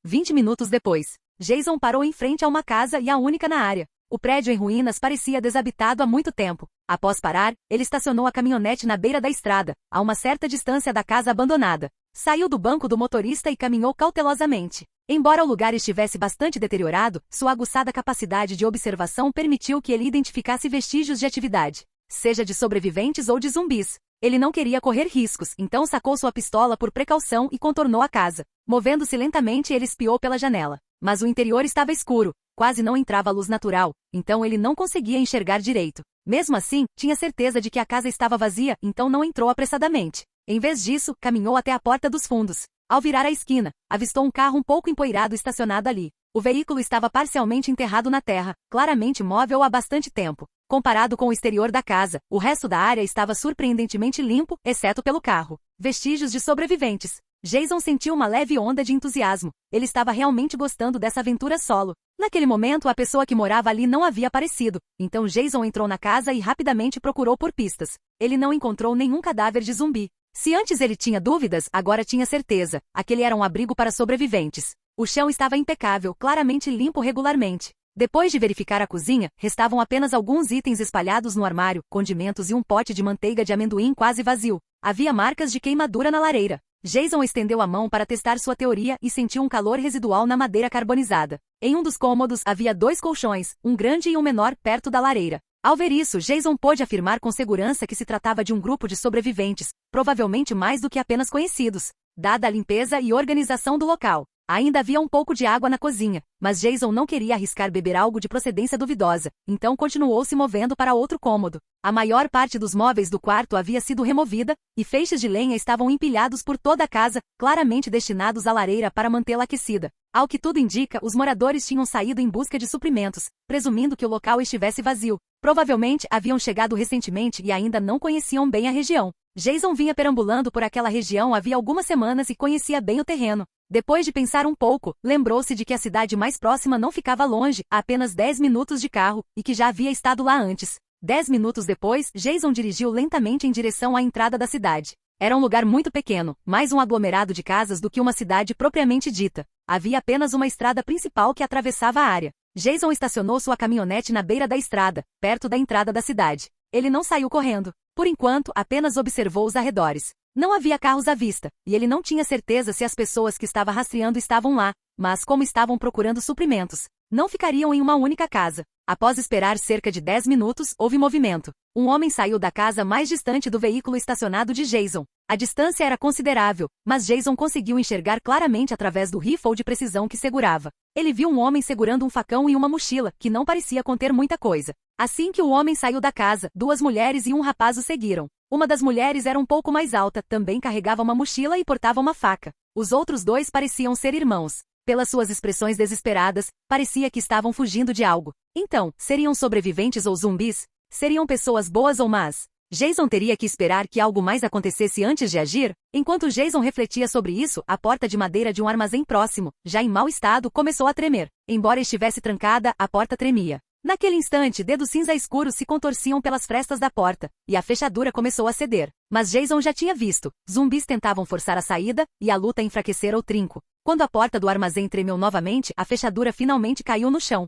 20 minutos depois, Jason parou em frente a uma casa e a única na área. O prédio em ruínas parecia desabitado há muito tempo. Após parar, ele estacionou a caminhonete na beira da estrada, a uma certa distância da casa abandonada. Saiu do banco do motorista e caminhou cautelosamente. Embora o lugar estivesse bastante deteriorado, sua aguçada capacidade de observação permitiu que ele identificasse vestígios de atividade, seja de sobreviventes ou de zumbis. Ele não queria correr riscos, então sacou sua pistola por precaução e contornou a casa. Movendo-se lentamente, ele espiou pela janela. Mas o interior estava escuro, quase não entrava luz natural, então ele não conseguia enxergar direito. Mesmo assim, tinha certeza de que a casa estava vazia, então não entrou apressadamente. Em vez disso, caminhou até a porta dos fundos. Ao virar a esquina, avistou um carro um pouco empoeirado estacionado ali. O veículo estava parcialmente enterrado na terra, claramente móvel há bastante tempo. Comparado com o exterior da casa, o resto da área estava surpreendentemente limpo, exceto pelo carro. Vestígios de sobreviventes. Jason sentiu uma leve onda de entusiasmo. Ele estava realmente gostando dessa aventura solo. Naquele momento, a pessoa que morava ali não havia aparecido. Então Jason entrou na casa e rapidamente procurou por pistas. Ele não encontrou nenhum cadáver de zumbi. Se antes ele tinha dúvidas, agora tinha certeza. Aquele era um abrigo para sobreviventes. O chão estava impecável, claramente limpo regularmente. Depois de verificar a cozinha, restavam apenas alguns itens espalhados no armário, condimentos e um pote de manteiga de amendoim quase vazio. Havia marcas de queimadura na lareira. Jason estendeu a mão para testar sua teoria e sentiu um calor residual na madeira carbonizada. Em um dos cômodos havia 2 colchões, um grande e um menor, perto da lareira. Ao ver isso, Jason pôde afirmar com segurança que se tratava de um grupo de sobreviventes, provavelmente mais do que apenas conhecidos, dada a limpeza e organização do local. Ainda havia um pouco de água na cozinha, mas Jason não queria arriscar beber algo de procedência duvidosa, então continuou se movendo para outro cômodo. A maior parte dos móveis do quarto havia sido removida, e feixes de lenha estavam empilhados por toda a casa, claramente destinados à lareira para mantê-la aquecida. Ao que tudo indica, os moradores tinham saído em busca de suprimentos, presumindo que o local estivesse vazio. Provavelmente haviam chegado recentemente e ainda não conheciam bem a região. Jason vinha perambulando por aquela região havia algumas semanas e conhecia bem o terreno. Depois de pensar um pouco, lembrou-se de que a cidade mais próxima não ficava longe, a apenas 10 minutos de carro, e que já havia estado lá antes. 10 minutos depois, Jason dirigiu lentamente em direção à entrada da cidade. Era um lugar muito pequeno, mais um aglomerado de casas do que uma cidade propriamente dita. Havia apenas uma estrada principal que atravessava a área. Jason estacionou sua caminhonete na beira da estrada, perto da entrada da cidade. Ele não saiu correndo. Por enquanto, apenas observou os arredores. Não havia carros à vista, e ele não tinha certeza se as pessoas que estava rastreando estavam lá, mas como estavam procurando suprimentos, não ficariam em uma única casa. Após esperar cerca de 10 minutos, houve movimento. Um homem saiu da casa mais distante do veículo estacionado de Jason. A distância era considerável, mas Jason conseguiu enxergar claramente através do rifle de precisão que segurava. Ele viu um homem segurando um facão e uma mochila, que não parecia conter muita coisa. Assim que o homem saiu da casa, 2 mulheres e um rapaz o seguiram. Uma das mulheres era um pouco mais alta, também carregava uma mochila e portava uma faca. Os outros 2 pareciam ser irmãos. Pelas suas expressões desesperadas, parecia que estavam fugindo de algo. Então, seriam sobreviventes ou zumbis? Seriam pessoas boas ou más? Jason teria que esperar que algo mais acontecesse antes de agir? Enquanto Jason refletia sobre isso, a porta de madeira de um armazém próximo, já em mau estado, começou a tremer. Embora estivesse trancada, a porta tremia. Naquele instante, dedos cinza escuros se contorciam pelas frestas da porta, e a fechadura começou a ceder. Mas Jason já tinha visto. Zumbis tentavam forçar a saída, e a luta enfraquecera o trinco. Quando a porta do armazém tremeu novamente, a fechadura finalmente caiu no chão.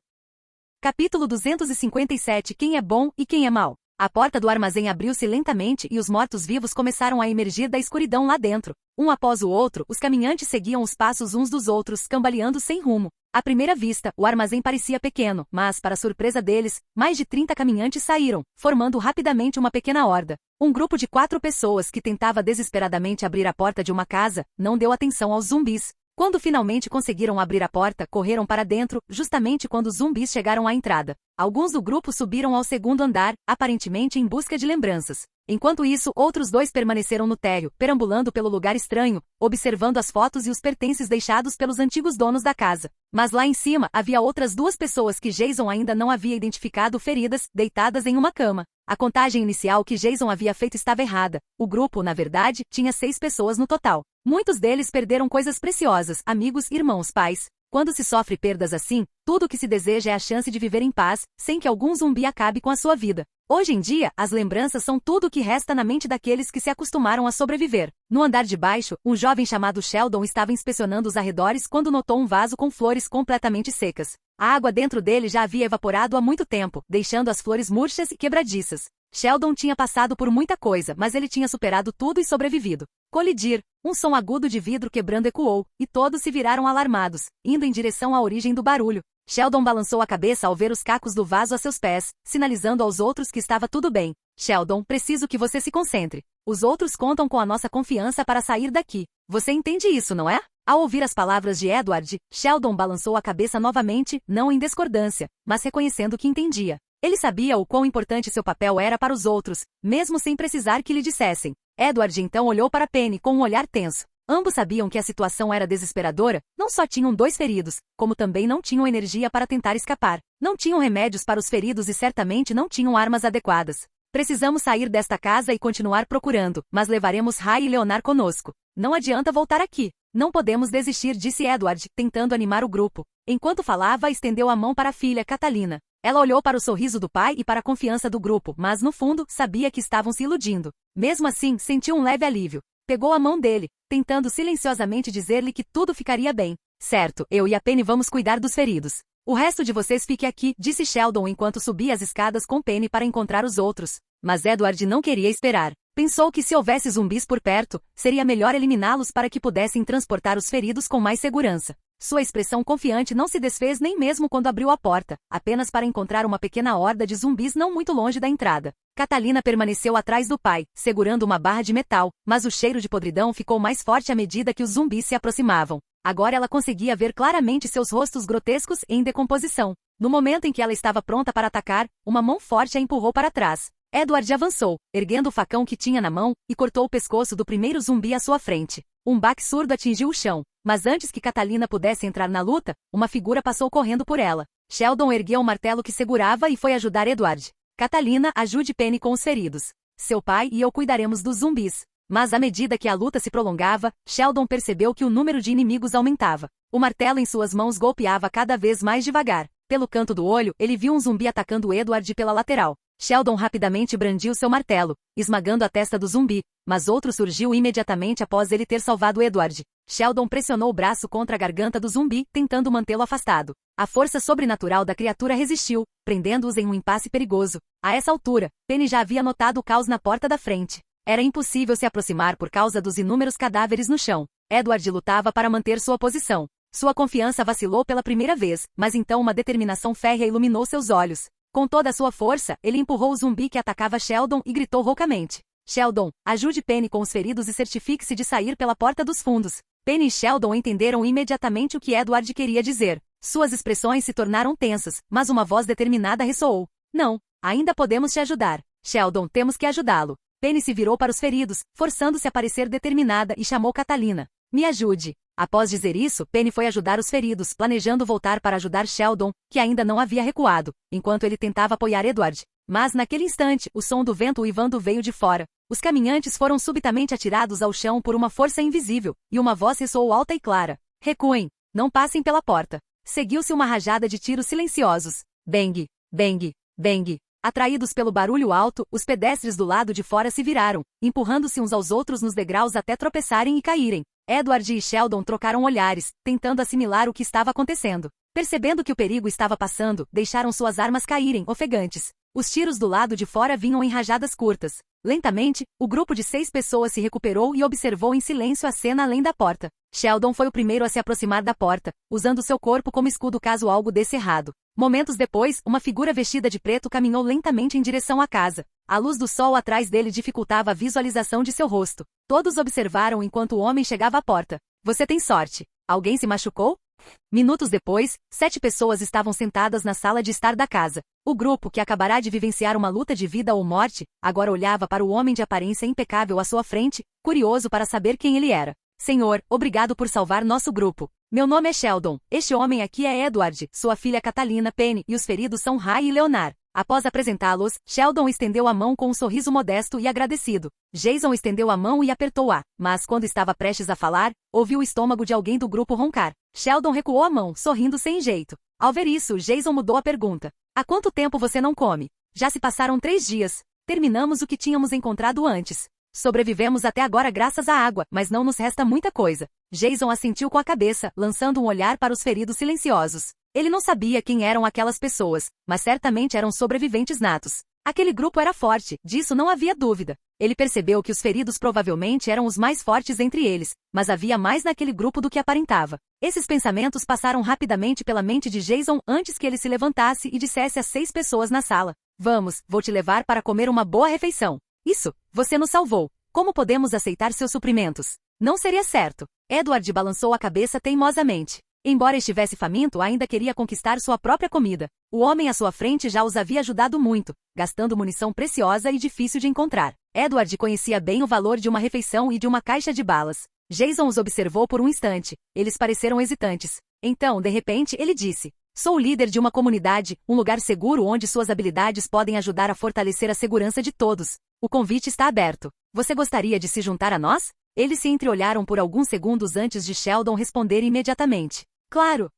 Capítulo 257 Quem é bom e quem é mau? A porta do armazém abriu-se lentamente e os mortos-vivos começaram a emergir da escuridão lá dentro. Um após o outro, os caminhantes seguiam os passos uns dos outros, cambaleando sem rumo. À primeira vista, o armazém parecia pequeno, mas, para surpresa deles, mais de 30 caminhantes saíram, formando rapidamente uma pequena horda. Um grupo de 4 pessoas que tentava desesperadamente abrir a porta de uma casa, não deu atenção aos zumbis. Quando finalmente conseguiram abrir a porta, correram para dentro, justamente quando os zumbis chegaram à entrada. Alguns do grupo subiram ao segundo andar, aparentemente em busca de lembranças. Enquanto isso, outros 2 permaneceram no térreo, perambulando pelo lugar estranho, observando as fotos e os pertences deixados pelos antigos donos da casa. Mas lá em cima, havia outras 2 pessoas que Jason ainda não havia identificado feridas, deitadas em uma cama. A contagem inicial que Jason havia feito estava errada. O grupo, na verdade, tinha 6 pessoas no total. Muitos deles perderam coisas preciosas, amigos, irmãos, pais. Quando se sofre perdas assim, tudo o que se deseja é a chance de viver em paz, sem que algum zumbi acabe com a sua vida. Hoje em dia, as lembranças são tudo o que resta na mente daqueles que se acostumaram a sobreviver. No andar de baixo, um jovem chamado Sheldon estava inspecionando os arredores quando notou um vaso com flores completamente secas. A água dentro dele já havia evaporado há muito tempo, deixando as flores murchas e quebradiças. Sheldon tinha passado por muita coisa, mas ele tinha superado tudo e sobrevivido. Colidir. Um som agudo de vidro quebrando ecoou, e todos se viraram alarmados, indo em direção à origem do barulho. Sheldon balançou a cabeça ao ver os cacos do vaso a seus pés, sinalizando aos outros que estava tudo bem. Sheldon, preciso que você se concentre. Os outros contam com a nossa confiança para sair daqui. Você entende isso, não é? Ao ouvir as palavras de Edward, Sheldon balançou a cabeça novamente, não em discordância, mas reconhecendo que entendia. Ele sabia o quão importante seu papel era para os outros, mesmo sem precisar que lhe dissessem. Edward então olhou para Penny com um olhar tenso. Ambos sabiam que a situação era desesperadora, não só tinham 2 feridos, como também não tinham energia para tentar escapar. Não tinham remédios para os feridos e certamente não tinham armas adequadas. Precisamos sair desta casa e continuar procurando, mas levaremos Ray e Leonard conosco. Não adianta voltar aqui. Não podemos desistir, disse Edward, tentando animar o grupo. Enquanto falava, estendeu a mão para a filha, Catalina. Ela olhou para o sorriso do pai e para a confiança do grupo, mas no fundo, sabia que estavam se iludindo. Mesmo assim, sentiu um leve alívio. Pegou a mão dele, tentando silenciosamente dizer-lhe que tudo ficaria bem. Certo, eu e a Penny vamos cuidar dos feridos. O resto de vocês fique aqui, disse Sheldon enquanto subia as escadas com Penny para encontrar os outros. Mas Edward não queria esperar. Pensou que se houvesse zumbis por perto, seria melhor eliminá-los para que pudessem transportar os feridos com mais segurança. Sua expressão confiante não se desfez nem mesmo quando abriu a porta, apenas para encontrar uma pequena horda de zumbis não muito longe da entrada. Catalina permaneceu atrás do pai, segurando uma barra de metal, mas o cheiro de podridão ficou mais forte à medida que os zumbis se aproximavam. Agora ela conseguia ver claramente seus rostos grotescos em decomposição. No momento em que ela estava pronta para atacar, uma mão forte a empurrou para trás. Edward avançou, erguendo o facão que tinha na mão, e cortou o pescoço do primeiro zumbi à sua frente. Um baque surdo atingiu o chão, mas antes que Catalina pudesse entrar na luta, uma figura passou correndo por ela. Sheldon ergueu o martelo que segurava e foi ajudar Edward. Catalina, ajude Penny com os feridos. Seu pai e eu cuidaremos dos zumbis. Mas à medida que a luta se prolongava, Sheldon percebeu que o número de inimigos aumentava. O martelo em suas mãos golpeava cada vez mais devagar. Pelo canto do olho, ele viu um zumbi atacando Edward pela lateral. Sheldon rapidamente brandiu seu martelo, esmagando a testa do zumbi, mas outro surgiu imediatamente após ele ter salvado Edward. Sheldon pressionou o braço contra a garganta do zumbi, tentando mantê-lo afastado. A força sobrenatural da criatura resistiu, prendendo-os em um impasse perigoso. A essa altura, Penny já havia notado o caos na porta da frente. Era impossível se aproximar por causa dos inúmeros cadáveres no chão. Edward lutava para manter sua posição. Sua confiança vacilou pela primeira vez, mas então uma determinação férrea iluminou seus olhos. Com toda a sua força, ele empurrou o zumbi que atacava Sheldon e gritou roucamente. Sheldon, ajude Penny com os feridos e certifique-se de sair pela porta dos fundos. Penny e Sheldon entenderam imediatamente o que Edward queria dizer. Suas expressões se tornaram tensas, mas uma voz determinada ressoou. Não, ainda podemos te ajudar. Sheldon, temos que ajudá-lo. Penny se virou para os feridos, forçando-se a parecer determinada e chamou Catalina. Me ajude. Após dizer isso, Penny foi ajudar os feridos, planejando voltar para ajudar Sheldon, que ainda não havia recuado, enquanto ele tentava apoiar Edward. Mas naquele instante, o som do vento uivando veio de fora. Os caminhantes foram subitamente atirados ao chão por uma força invisível, e uma voz ressoou alta e clara. Recuem. Não passem pela porta. Seguiu-se uma rajada de tiros silenciosos. Bang, bang, bang. Atraídos pelo barulho alto, os pedestres do lado de fora se viraram, empurrando-se uns aos outros nos degraus até tropeçarem e caírem. Edward e Sheldon trocaram olhares, tentando assimilar o que estava acontecendo. Percebendo que o perigo estava passando, deixaram suas armas caírem, ofegantes. Os tiros do lado de fora vinham em rajadas curtas. Lentamente, o grupo de 6 pessoas se recuperou e observou em silêncio a cena além da porta. Sheldon foi o primeiro a se aproximar da porta, usando seu corpo como escudo caso algo desse errado. Momentos depois, uma figura vestida de preto caminhou lentamente em direção à casa. A luz do sol atrás dele dificultava a visualização de seu rosto. Todos observaram enquanto o homem chegava à porta. Você tem sorte. Alguém se machucou? Minutos depois, 7 pessoas estavam sentadas na sala de estar da casa. O grupo, que acabará de vivenciar uma luta de vida ou morte, agora olhava para o homem de aparência impecável à sua frente, curioso para saber quem ele era. Senhor, obrigado por salvar nosso grupo. Meu nome é Sheldon. Este homem aqui é Edward, sua filha Catalina, Penny, e os feridos são Ray e Leonard. Após apresentá-los, Sheldon estendeu a mão com um sorriso modesto e agradecido. Jason estendeu a mão e apertou-a, mas quando estava prestes a falar, ouviu o estômago de alguém do grupo roncar. Sheldon recuou a mão, sorrindo sem jeito. Ao ver isso, Jason mudou a pergunta. Há quanto tempo você não come? Já se passaram 3 dias. Terminamos o que tínhamos encontrado antes. Sobrevivemos até agora graças à água, mas não nos resta muita coisa. Jason assentiu com a cabeça, lançando um olhar para os feridos silenciosos. Ele não sabia quem eram aquelas pessoas, mas certamente eram sobreviventes natos. Aquele grupo era forte, disso não havia dúvida. Ele percebeu que os feridos provavelmente eram os mais fortes entre eles, mas havia mais naquele grupo do que aparentava. Esses pensamentos passaram rapidamente pela mente de Jason antes que ele se levantasse e dissesse às 6 pessoas na sala. Vamos, vou te levar para comer uma boa refeição. Isso, você nos salvou. Como podemos aceitar seus suprimentos? Não seria certo. Edward balançou a cabeça teimosamente. Embora estivesse faminto, ainda queria conquistar sua própria comida. O homem à sua frente já os havia ajudado muito, gastando munição preciosa e difícil de encontrar. Edward conhecia bem o valor de uma refeição e de uma caixa de balas. Jason os observou por um instante. Eles pareceram hesitantes. Então, de repente, ele disse: Sou o líder de uma comunidade, um lugar seguro onde suas habilidades podem ajudar a fortalecer a segurança de todos. O convite está aberto. Você gostaria de se juntar a nós? Eles se entreolharam por alguns segundos antes de Sheldon responder imediatamente. Claro!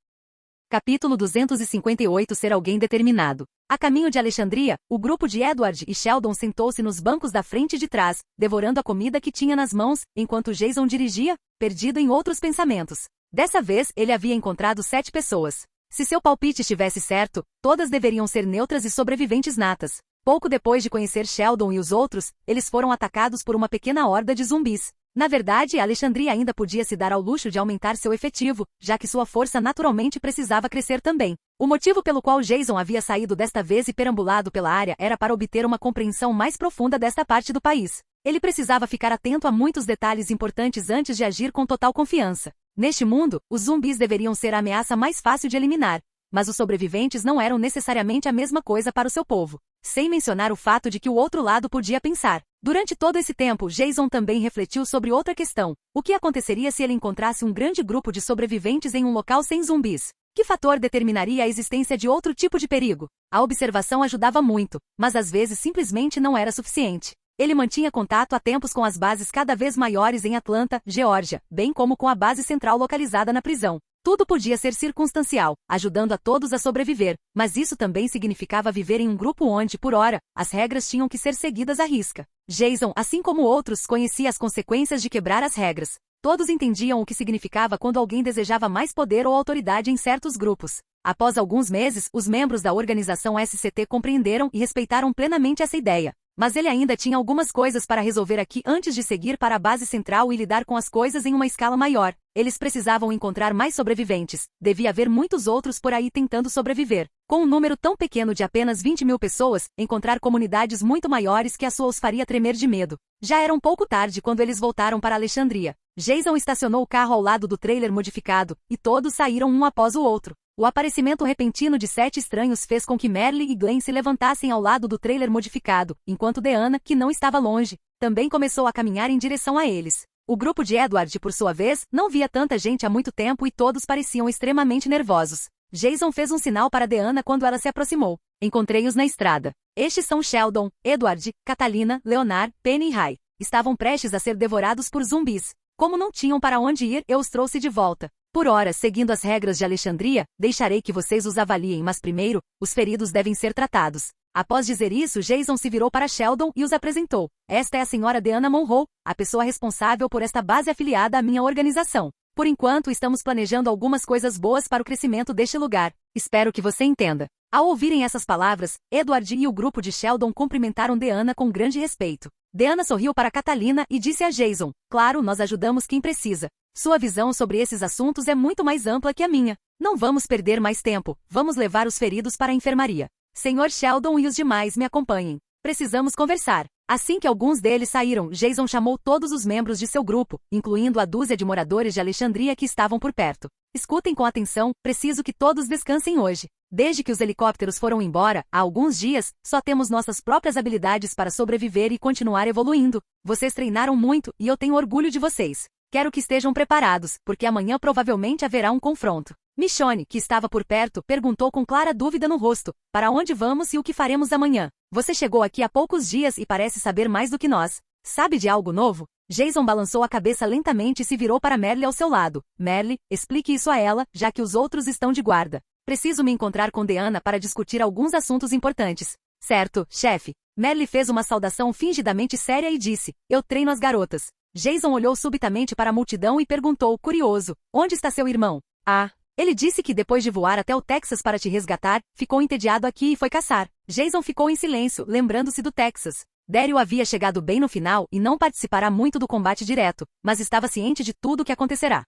Capítulo 258 Ser alguém determinado. A caminho de Alexandria, o grupo de Edward e Sheldon sentou-se nos bancos da frente e de trás, devorando a comida que tinha nas mãos, enquanto Jason dirigia, perdido em outros pensamentos. Dessa vez, ele havia encontrado 7 pessoas. Se seu palpite estivesse certo, todas deveriam ser neutras e sobreviventes natas. Pouco depois de conhecer Sheldon e os outros, eles foram atacados por uma pequena horda de zumbis. Na verdade, Alexandria ainda podia se dar ao luxo de aumentar seu efetivo, já que sua força naturalmente precisava crescer também. O motivo pelo qual Jason havia saído desta vez e perambulado pela área era para obter uma compreensão mais profunda desta parte do país. Ele precisava ficar atento a muitos detalhes importantes antes de agir com total confiança. Neste mundo, os zumbis deveriam ser a ameaça mais fácil de eliminar, mas os sobreviventes não eram necessariamente a mesma coisa para o seu povo. Sem mencionar o fato de que o outro lado podia pensar. Durante todo esse tempo, Jason também refletiu sobre outra questão. O que aconteceria se ele encontrasse um grande grupo de sobreviventes em um local sem zumbis? Que fator determinaria a existência de outro tipo de perigo? A observação ajudava muito, mas às vezes simplesmente não era suficiente. Ele mantinha contato há tempos com as bases cada vez maiores em Atlanta, Geórgia, bem como com a base central localizada na prisão. Tudo podia ser circunstancial, ajudando a todos a sobreviver, mas isso também significava viver em um grupo onde, por ora, as regras tinham que ser seguidas à risca. Jason, assim como outros, conhecia as consequências de quebrar as regras. Todos entendiam o que significava quando alguém desejava mais poder ou autoridade em certos grupos. Após alguns meses, os membros da organização SCT compreenderam e respeitaram plenamente essa ideia. Mas ele ainda tinha algumas coisas para resolver aqui antes de seguir para a base central e lidar com as coisas em uma escala maior. Eles precisavam encontrar mais sobreviventes. Devia haver muitos outros por aí tentando sobreviver. Com um número tão pequeno de apenas 20.000 pessoas, encontrar comunidades muito maiores que a sua os faria tremer de medo. Já era um pouco tarde quando eles voltaram para Alexandria. Jason estacionou o carro ao lado do trailer modificado, e todos saíram um após o outro. O aparecimento repentino de 7 estranhos fez com que Merle e Glenn se levantassem ao lado do trailer modificado, enquanto Deanna, que não estava longe, também começou a caminhar em direção a eles. O grupo de Edward, por sua vez, não via tanta gente há muito tempo e todos pareciam extremamente nervosos. Jason fez um sinal para Deanna quando ela se aproximou. Encontrei-os na estrada. Estes são Sheldon, Edward, Catalina, Leonard, Penny e Ray. Estavam prestes a ser devorados por zumbis. Como não tinham para onde ir, eu os trouxe de volta. Por ora, seguindo as regras de Alexandria, deixarei que vocês os avaliem, mas primeiro, os feridos devem ser tratados. Após dizer isso, Jason se virou para Sheldon e os apresentou. Esta é a senhora Deanna Monroe, a pessoa responsável por esta base afiliada à minha organização. Por enquanto, estamos planejando algumas coisas boas para o crescimento deste lugar. Espero que você entenda. Ao ouvirem essas palavras, Edward e o grupo de Sheldon cumprimentaram Deanna com grande respeito. Deanna sorriu para Catalina e disse a Jason: claro, nós ajudamos quem precisa. Sua visão sobre esses assuntos é muito mais ampla que a minha. Não vamos perder mais tempo, vamos levar os feridos para a enfermaria. Senhor Sheldon e os demais me acompanhem. Precisamos conversar. Assim que alguns deles saíram, Jason chamou todos os membros de seu grupo, incluindo a dúzia de moradores de Alexandria que estavam por perto. Escutem com atenção, preciso que todos descansem hoje. Desde que os helicópteros foram embora, há alguns dias, só temos nossas próprias habilidades para sobreviver e continuar evoluindo. Vocês treinaram muito, e eu tenho orgulho de vocês. Quero que estejam preparados, porque amanhã provavelmente haverá um confronto. Michonne, que estava por perto, perguntou com clara dúvida no rosto: para onde vamos e o que faremos amanhã? Você chegou aqui há poucos dias e parece saber mais do que nós. Sabe de algo novo? Jason balançou a cabeça lentamente e se virou para Merle ao seu lado. Merle, explique isso a ela, já que os outros estão de guarda. Preciso me encontrar com Deanna para discutir alguns assuntos importantes. Certo, chefe. Merle fez uma saudação fingidamente séria e disse: eu treino as garotas. Jason olhou subitamente para a multidão e perguntou, curioso: onde está seu irmão? Ah. Ele disse que depois de voar até o Texas para te resgatar, ficou entediado aqui e foi caçar. Jason ficou em silêncio, lembrando-se do Texas. Daryl havia chegado bem no final e não participará muito do combate direto, mas estava ciente de tudo o que acontecerá.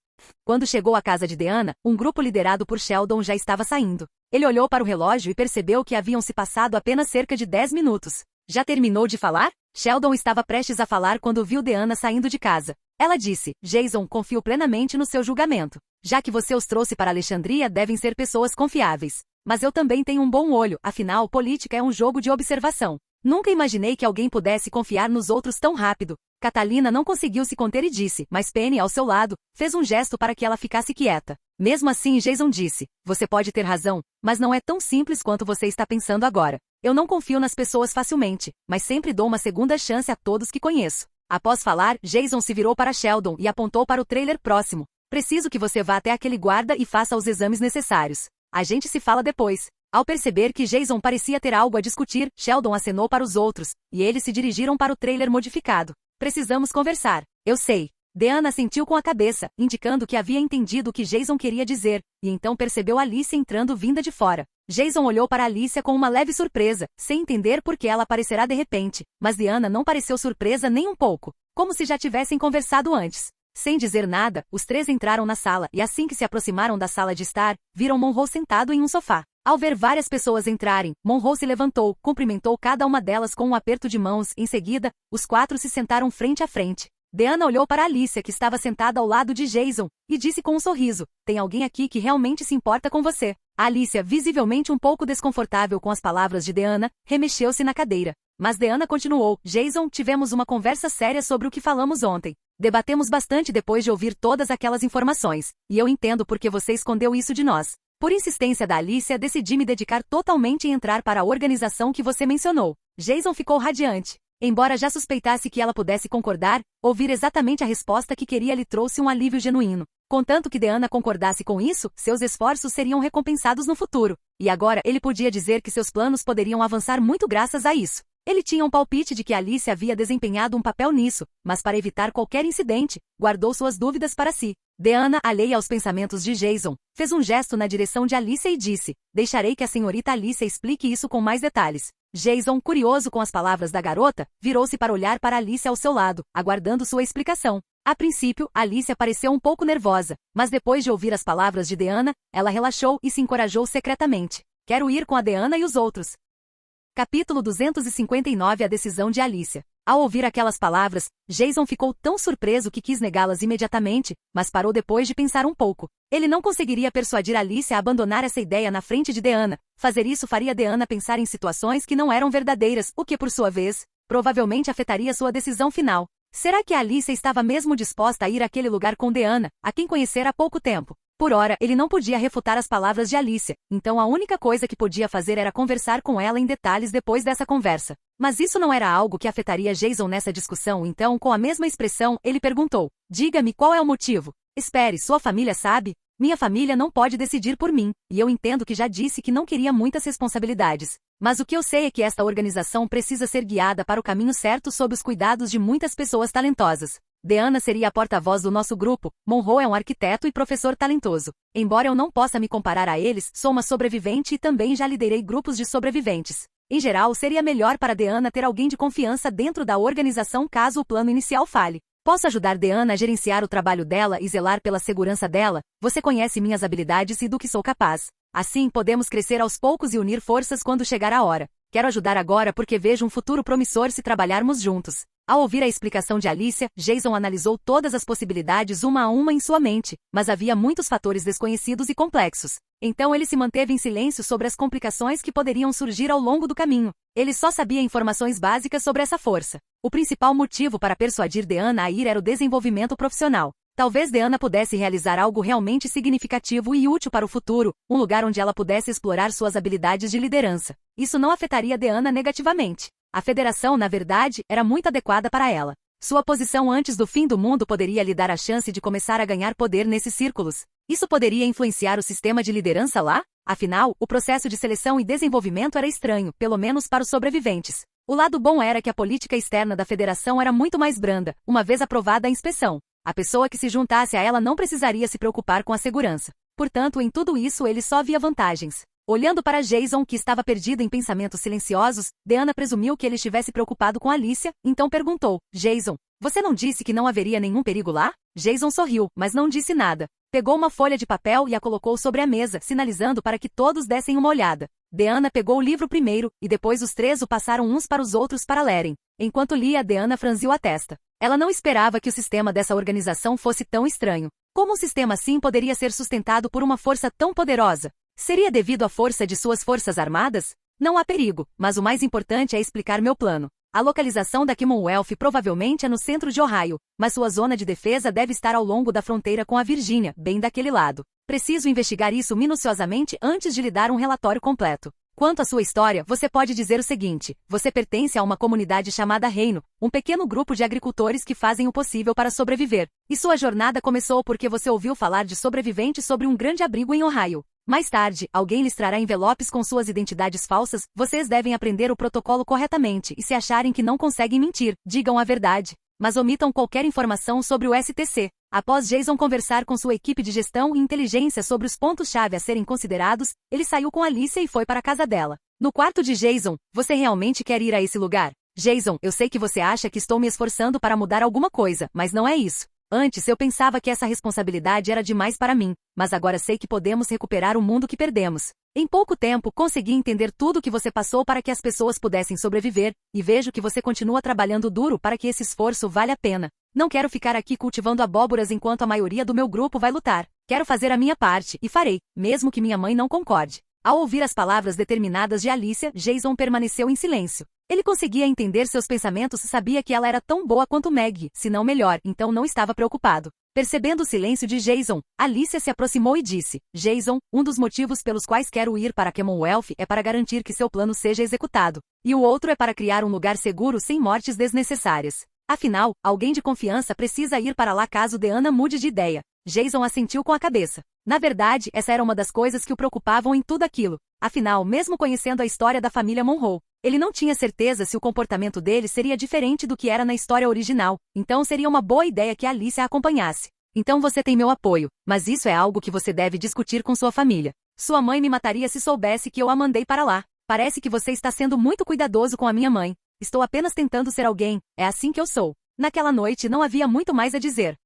Quando chegou à casa de Deanna, um grupo liderado por Sheldon já estava saindo. Ele olhou para o relógio e percebeu que haviam se passado apenas cerca de 10 minutos. Já terminou de falar? Sheldon estava prestes a falar quando viu Deanna saindo de casa. Ela disse: Jason, confio plenamente no seu julgamento. Já que você os trouxe para Alexandria, devem ser pessoas confiáveis. Mas eu também tenho um bom olho, afinal, política é um jogo de observação. Nunca imaginei que alguém pudesse confiar nos outros tão rápido. Catalina não conseguiu se conter e disse, mas Penny, ao seu lado, fez um gesto para que ela ficasse quieta. Mesmo assim, Jason disse: você pode ter razão, mas não é tão simples quanto você está pensando agora. Eu não confio nas pessoas facilmente, mas sempre dou uma segunda chance a todos que conheço. Após falar, Jason se virou para Sheldon e apontou para o trailer próximo. Preciso que você vá até aquele guarda e faça os exames necessários. A gente se fala depois. Ao perceber que Jason parecia ter algo a discutir, Sheldon acenou para os outros, e eles se dirigiram para o trailer modificado. Precisamos conversar. Eu sei. Deanna assentiu com a cabeça, indicando que havia entendido o que Jason queria dizer, e então percebeu Alice entrando vinda de fora. Jason olhou para Alicia com uma leve surpresa, sem entender por que ela aparecerá de repente, mas Deanna não pareceu surpresa nem um pouco, como se já tivessem conversado antes. Sem dizer nada, os três entraram na sala e assim que se aproximaram da sala de estar, viram Monroe sentado em um sofá. Ao ver várias pessoas entrarem, Monroe se levantou, cumprimentou cada uma delas com um aperto de mãos, em seguida, os quatro se sentaram frente a frente. Deanna olhou para Alicia, que estava sentada ao lado de Jason, e disse com um sorriso: tem alguém aqui que realmente se importa com você. A Alicia, visivelmente um pouco desconfortável com as palavras de Deanna, remexeu-se na cadeira. Mas Deanna continuou: Jason, tivemos uma conversa séria sobre o que falamos ontem. Debatemos bastante depois de ouvir todas aquelas informações, e eu entendo por que você escondeu isso de nós. Por insistência da Alicia, decidi me dedicar totalmente e entrar para a organização que você mencionou. Jason ficou radiante. Embora já suspeitasse que ela pudesse concordar, ouvir exatamente a resposta que queria lhe trouxe um alívio genuíno. Contanto que Deanna concordasse com isso, seus esforços seriam recompensados no futuro. E agora ele podia dizer que seus planos poderiam avançar muito graças a isso. Ele tinha um palpite de que Alice havia desempenhado um papel nisso, mas para evitar qualquer incidente, guardou suas dúvidas para si. Deanna, alheia aos pensamentos de Jason, fez um gesto na direção de Alice e disse: "Deixarei que a senhorita Alice explique isso com mais detalhes." Jason, curioso com as palavras da garota, virou-se para olhar para Alice ao seu lado, aguardando sua explicação. A princípio, Alice pareceu um pouco nervosa, mas depois de ouvir as palavras de Deanna, ela relaxou e se encorajou secretamente. "Quero ir com a Deanna e os outros." Capítulo 259 A decisão de Alicia. Ao ouvir aquelas palavras, Jason ficou tão surpreso que quis negá-las imediatamente, mas parou depois de pensar um pouco. Ele não conseguiria persuadir Alicia a abandonar essa ideia na frente de Deanna. Fazer isso faria Deanna pensar em situações que não eram verdadeiras, o que, por sua vez, provavelmente afetaria sua decisão final. Será que Alicia estava mesmo disposta a ir àquele lugar com Deanna, a quem conhecera há pouco tempo? Por ora, ele não podia refutar as palavras de Alicia, então a única coisa que podia fazer era conversar com ela em detalhes depois dessa conversa. Mas isso não era algo que afetaria Jason nessa discussão, então, com a mesma expressão, ele perguntou: "Diga-me qual é o motivo?" "Espere, sua família sabe? Minha família não pode decidir por mim, e eu entendo que já disse que não queria muitas responsabilidades. Mas o que eu sei é que esta organização precisa ser guiada para o caminho certo sob os cuidados de muitas pessoas talentosas. Deanna seria a porta-voz do nosso grupo, Monroe é um arquiteto e professor talentoso. Embora eu não possa me comparar a eles, sou uma sobrevivente e também já liderei grupos de sobreviventes. Em geral, seria melhor para Deanna ter alguém de confiança dentro da organização caso o plano inicial falhe. Posso ajudar Deanna a gerenciar o trabalho dela e zelar pela segurança dela? Você conhece minhas habilidades e do que sou capaz. Assim, podemos crescer aos poucos e unir forças quando chegar a hora. Quero ajudar agora porque vejo um futuro promissor se trabalharmos juntos." Ao ouvir a explicação de Alicia, Jason analisou todas as possibilidades uma a uma em sua mente, mas havia muitos fatores desconhecidos e complexos. Então ele se manteve em silêncio sobre as complicações que poderiam surgir ao longo do caminho. Ele só sabia informações básicas sobre essa força. O principal motivo para persuadir Deanna a ir era o desenvolvimento profissional. Talvez Deanna pudesse realizar algo realmente significativo e útil para o futuro, um lugar onde ela pudesse explorar suas habilidades de liderança. Isso não afetaria Deanna negativamente. A federação, na verdade, era muito adequada para ela. Sua posição antes do fim do mundo poderia lhe dar a chance de começar a ganhar poder nesses círculos. Isso poderia influenciar o sistema de liderança lá? Afinal, o processo de seleção e desenvolvimento era estranho, pelo menos para os sobreviventes. O lado bom era que a política externa da federação era muito mais branda, uma vez aprovada a inspeção. A pessoa que se juntasse a ela não precisaria se preocupar com a segurança. Portanto, em tudo isso ele só via vantagens. Olhando para Jason, que estava perdido em pensamentos silenciosos, Deanna presumiu que ele estivesse preocupado com Alicia, então perguntou: "Jason, você não disse que não haveria nenhum perigo lá?" Jason sorriu, mas não disse nada. Pegou uma folha de papel e a colocou sobre a mesa, sinalizando para que todos dessem uma olhada. Deanna pegou o livro primeiro, e depois os três o passaram uns para os outros para lerem. Enquanto lia, Deanna franziu a testa. Ela não esperava que o sistema dessa organização fosse tão estranho. Como um sistema assim poderia ser sustentado por uma força tão poderosa? Seria devido à força de suas forças armadas? Não há perigo, mas o mais importante é explicar meu plano. A localização da Commonwealth provavelmente é no centro de Ohio, mas sua zona de defesa deve estar ao longo da fronteira com a Virgínia, bem daquele lado. Preciso investigar isso minuciosamente antes de lhe dar um relatório completo. Quanto à sua história, você pode dizer o seguinte: você pertence a uma comunidade chamada Reino, um pequeno grupo de agricultores que fazem o possível para sobreviver. E sua jornada começou porque você ouviu falar de sobreviventes sobre um grande abrigo em Ohio. Mais tarde, alguém lhes trará envelopes com suas identidades falsas. Vocês devem aprender o protocolo corretamente e se acharem que não conseguem mentir, digam a verdade. Mas omitam qualquer informação sobre o STC. Após Jason conversar com sua equipe de gestão e inteligência sobre os pontos-chave a serem considerados, ele saiu com Alicia e foi para a casa dela. No quarto de Jason: "Você realmente quer ir a esse lugar?" "Jason, eu sei que você acha que estou me esforçando para mudar alguma coisa, mas não é isso. Antes eu pensava que essa responsabilidade era demais para mim, mas agora sei que podemos recuperar o mundo que perdemos. Em pouco tempo, consegui entender tudo o que você passou para que as pessoas pudessem sobreviver, e vejo que você continua trabalhando duro para que esse esforço valha a pena. Não quero ficar aqui cultivando abóboras enquanto a maioria do meu grupo vai lutar. Quero fazer a minha parte, e farei, mesmo que minha mãe não concorde." Ao ouvir as palavras determinadas de Alicia, Jason permaneceu em silêncio. Ele conseguia entender seus pensamentos e sabia que ela era tão boa quanto Maggie, se não melhor, então não estava preocupado. Percebendo o silêncio de Jason, Alicia se aproximou e disse: "Jason, um dos motivos pelos quais quero ir para Commonwealth é para garantir que seu plano seja executado. E o outro é para criar um lugar seguro sem mortes desnecessárias. Afinal, alguém de confiança precisa ir para lá caso Deanna mude de ideia. Jason assentiu com a cabeça. Na verdade, essa era uma das coisas que o preocupavam em tudo aquilo. Afinal, mesmo conhecendo a história da família Monroe, ele não tinha certeza se o comportamento dele seria diferente do que era na história original, então seria uma boa ideia que Alice a acompanhasse. Então você tem meu apoio, mas isso é algo que você deve discutir com sua família. Sua mãe me mataria se soubesse que eu a mandei para lá. Parece que você está sendo muito cuidadoso com a minha mãe. Estou apenas tentando ser alguém, é assim que eu sou. Naquela noite não havia muito mais a dizer.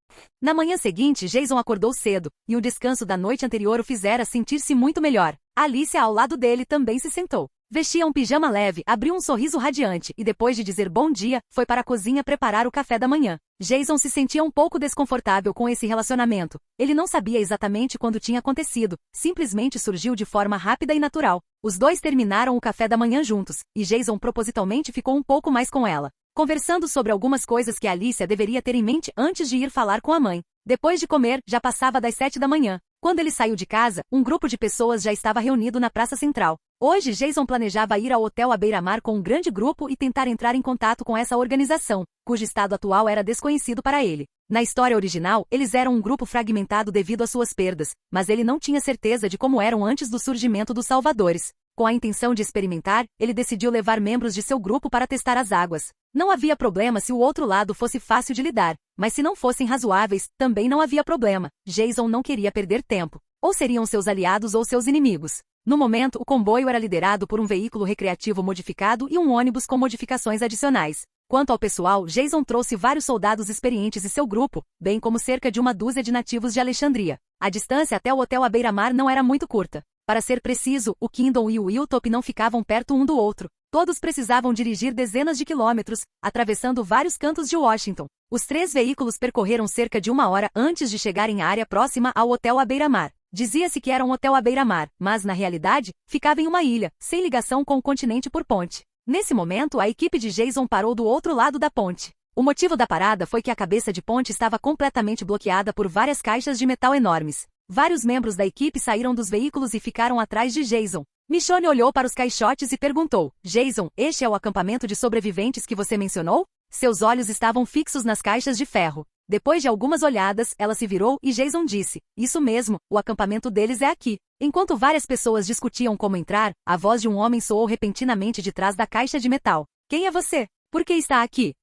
Na manhã seguinte, Jason acordou cedo, e o descanso da noite anterior o fizera sentir-se muito melhor. Alice, ao lado dele, também se sentou. Vestia um pijama leve, abriu um sorriso radiante e depois de dizer bom dia, foi para a cozinha preparar o café da manhã. Jason se sentia um pouco desconfortável com esse relacionamento. Ele não sabia exatamente quando tinha acontecido, simplesmente surgiu de forma rápida e natural. Os dois terminaram o café da manhã juntos, e Jason propositalmente ficou um pouco mais com ela, conversando sobre algumas coisas que Alicia deveria ter em mente antes de ir falar com a mãe. Depois de comer, já passava das 7 da manhã. Quando ele saiu de casa, um grupo de pessoas já estava reunido na praça central. Hoje, Jason planejava ir ao hotel à beira-mar com um grande grupo e tentar entrar em contato com essa organização, cujo estado atual era desconhecido para ele. Na história original, eles eram um grupo fragmentado devido às suas perdas, mas ele não tinha certeza de como eram antes do surgimento dos Salvadores. Com a intenção de experimentar, ele decidiu levar membros de seu grupo para testar as águas. Não havia problema se o outro lado fosse fácil de lidar, mas se não fossem razoáveis, também não havia problema. Jason não queria perder tempo. Ou seriam seus aliados ou seus inimigos. No momento, o comboio era liderado por um veículo recreativo modificado e um ônibus com modificações adicionais. Quanto ao pessoal, Jason trouxe vários soldados experientes e seu grupo, bem como cerca de uma dúzia de nativos de Alexandria. A distância até o hotel à beira-mar não era muito curta. Para ser preciso, o Kingdom e o Hilltop não ficavam perto um do outro. Todos precisavam dirigir dezenas de quilômetros, atravessando vários cantos de Washington. Os 3 veículos percorreram cerca de 1 hora antes de chegarem à área próxima ao hotel à beira-mar. Dizia-se que era um hotel à beira-mar, mas, na realidade, ficava em uma ilha, sem ligação com o continente por ponte. Nesse momento, a equipe de Jason parou do outro lado da ponte. O motivo da parada foi que a cabeça de ponte estava completamente bloqueada por várias caixas de metal enormes. Vários membros da equipe saíram dos veículos e ficaram atrás de Jason. Michonne olhou para os caixotes e perguntou: Jason, este é o acampamento de sobreviventes que você mencionou? Seus olhos estavam fixos nas caixas de ferro. Depois de algumas olhadas, ela se virou e Jason disse: Isso mesmo, o acampamento deles é aqui. Enquanto várias pessoas discutiam como entrar, a voz de um homem soou repentinamente de trás da caixa de metal. Quem é você? Por que está aqui?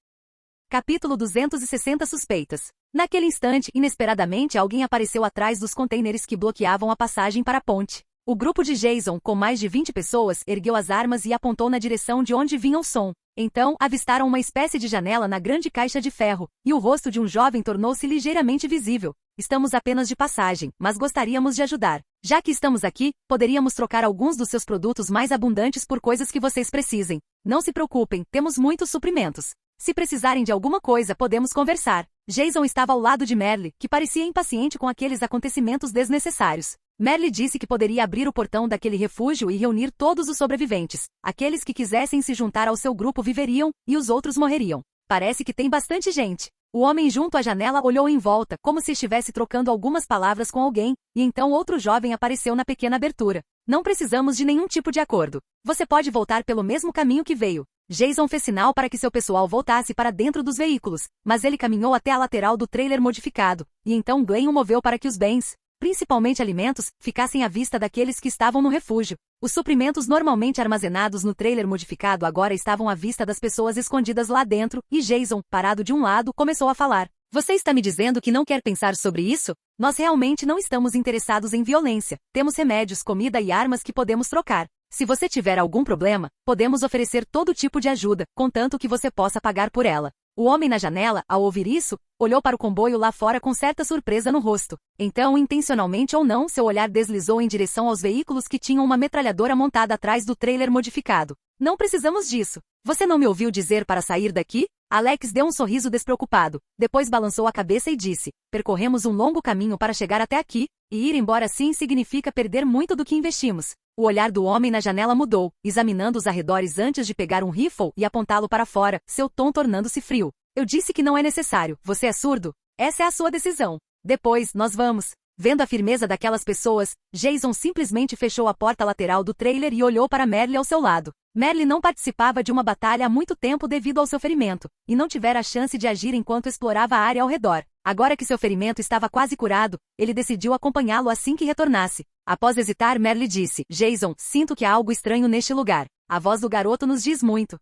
Capítulo 260 Suspeitas. Naquele instante, inesperadamente, alguém apareceu atrás dos contêineres que bloqueavam a passagem para a ponte. O grupo de Jason, com mais de 20 pessoas, ergueu as armas e apontou na direção de onde vinha o som. Então, avistaram uma espécie de janela na grande caixa de ferro, e o rosto de um jovem tornou-se ligeiramente visível. Estamos apenas de passagem, mas gostaríamos de ajudar. Já que estamos aqui, poderíamos trocar alguns dos seus produtos mais abundantes por coisas que vocês precisem. Não se preocupem, temos muitos suprimentos. Se precisarem de alguma coisa, podemos conversar. Jason estava ao lado de Merle, que parecia impaciente com aqueles acontecimentos desnecessários. Merle disse que poderia abrir o portão daquele refúgio e reunir todos os sobreviventes. Aqueles que quisessem se juntar ao seu grupo viveriam, e os outros morreriam. Parece que tem bastante gente. O homem junto à janela olhou em volta, como se estivesse trocando algumas palavras com alguém, e então outro jovem apareceu na pequena abertura. Não precisamos de nenhum tipo de acordo. Você pode voltar pelo mesmo caminho que veio. Jason fez sinal para que seu pessoal voltasse para dentro dos veículos, mas ele caminhou até a lateral do trailer modificado, e então Glenn o moveu para que os bens, principalmente alimentos, ficassem à vista daqueles que estavam no refúgio. Os suprimentos normalmente armazenados no trailer modificado agora estavam à vista das pessoas escondidas lá dentro, e Jason, parado de um lado, começou a falar. Você está me dizendo que não quer pensar sobre isso? Nós realmente não estamos interessados em violência. Temos remédios, comida e armas que podemos trocar. Se você tiver algum problema, podemos oferecer todo tipo de ajuda, contanto que você possa pagar por ela. O homem na janela, ao ouvir isso, olhou para o comboio lá fora com certa surpresa no rosto. Então, intencionalmente ou não, seu olhar deslizou em direção aos veículos que tinham uma metralhadora montada atrás do trailer modificado. Não precisamos disso. Você não me ouviu dizer para sair daqui? Alex deu um sorriso despreocupado, depois balançou a cabeça e disse: Percorremos um longo caminho para chegar até aqui, e ir embora assim significa perder muito do que investimos. O olhar do homem na janela mudou, examinando os arredores antes de pegar um rifle e apontá-lo para fora, seu tom tornando-se frio. Eu disse que não é necessário. Você é surdo? Essa é a sua decisão. Depois, nós vamos. Vendo a firmeza daquelas pessoas, Jason simplesmente fechou a porta lateral do trailer e olhou para Merle ao seu lado. Merle não participava de uma batalha há muito tempo devido ao seu ferimento, e não tivera a chance de agir enquanto explorava a área ao redor. Agora que seu ferimento estava quase curado, ele decidiu acompanhá-lo assim que retornasse. Após hesitar, Merle disse: Jason, sinto que há algo estranho neste lugar. A voz do garoto nos diz muito.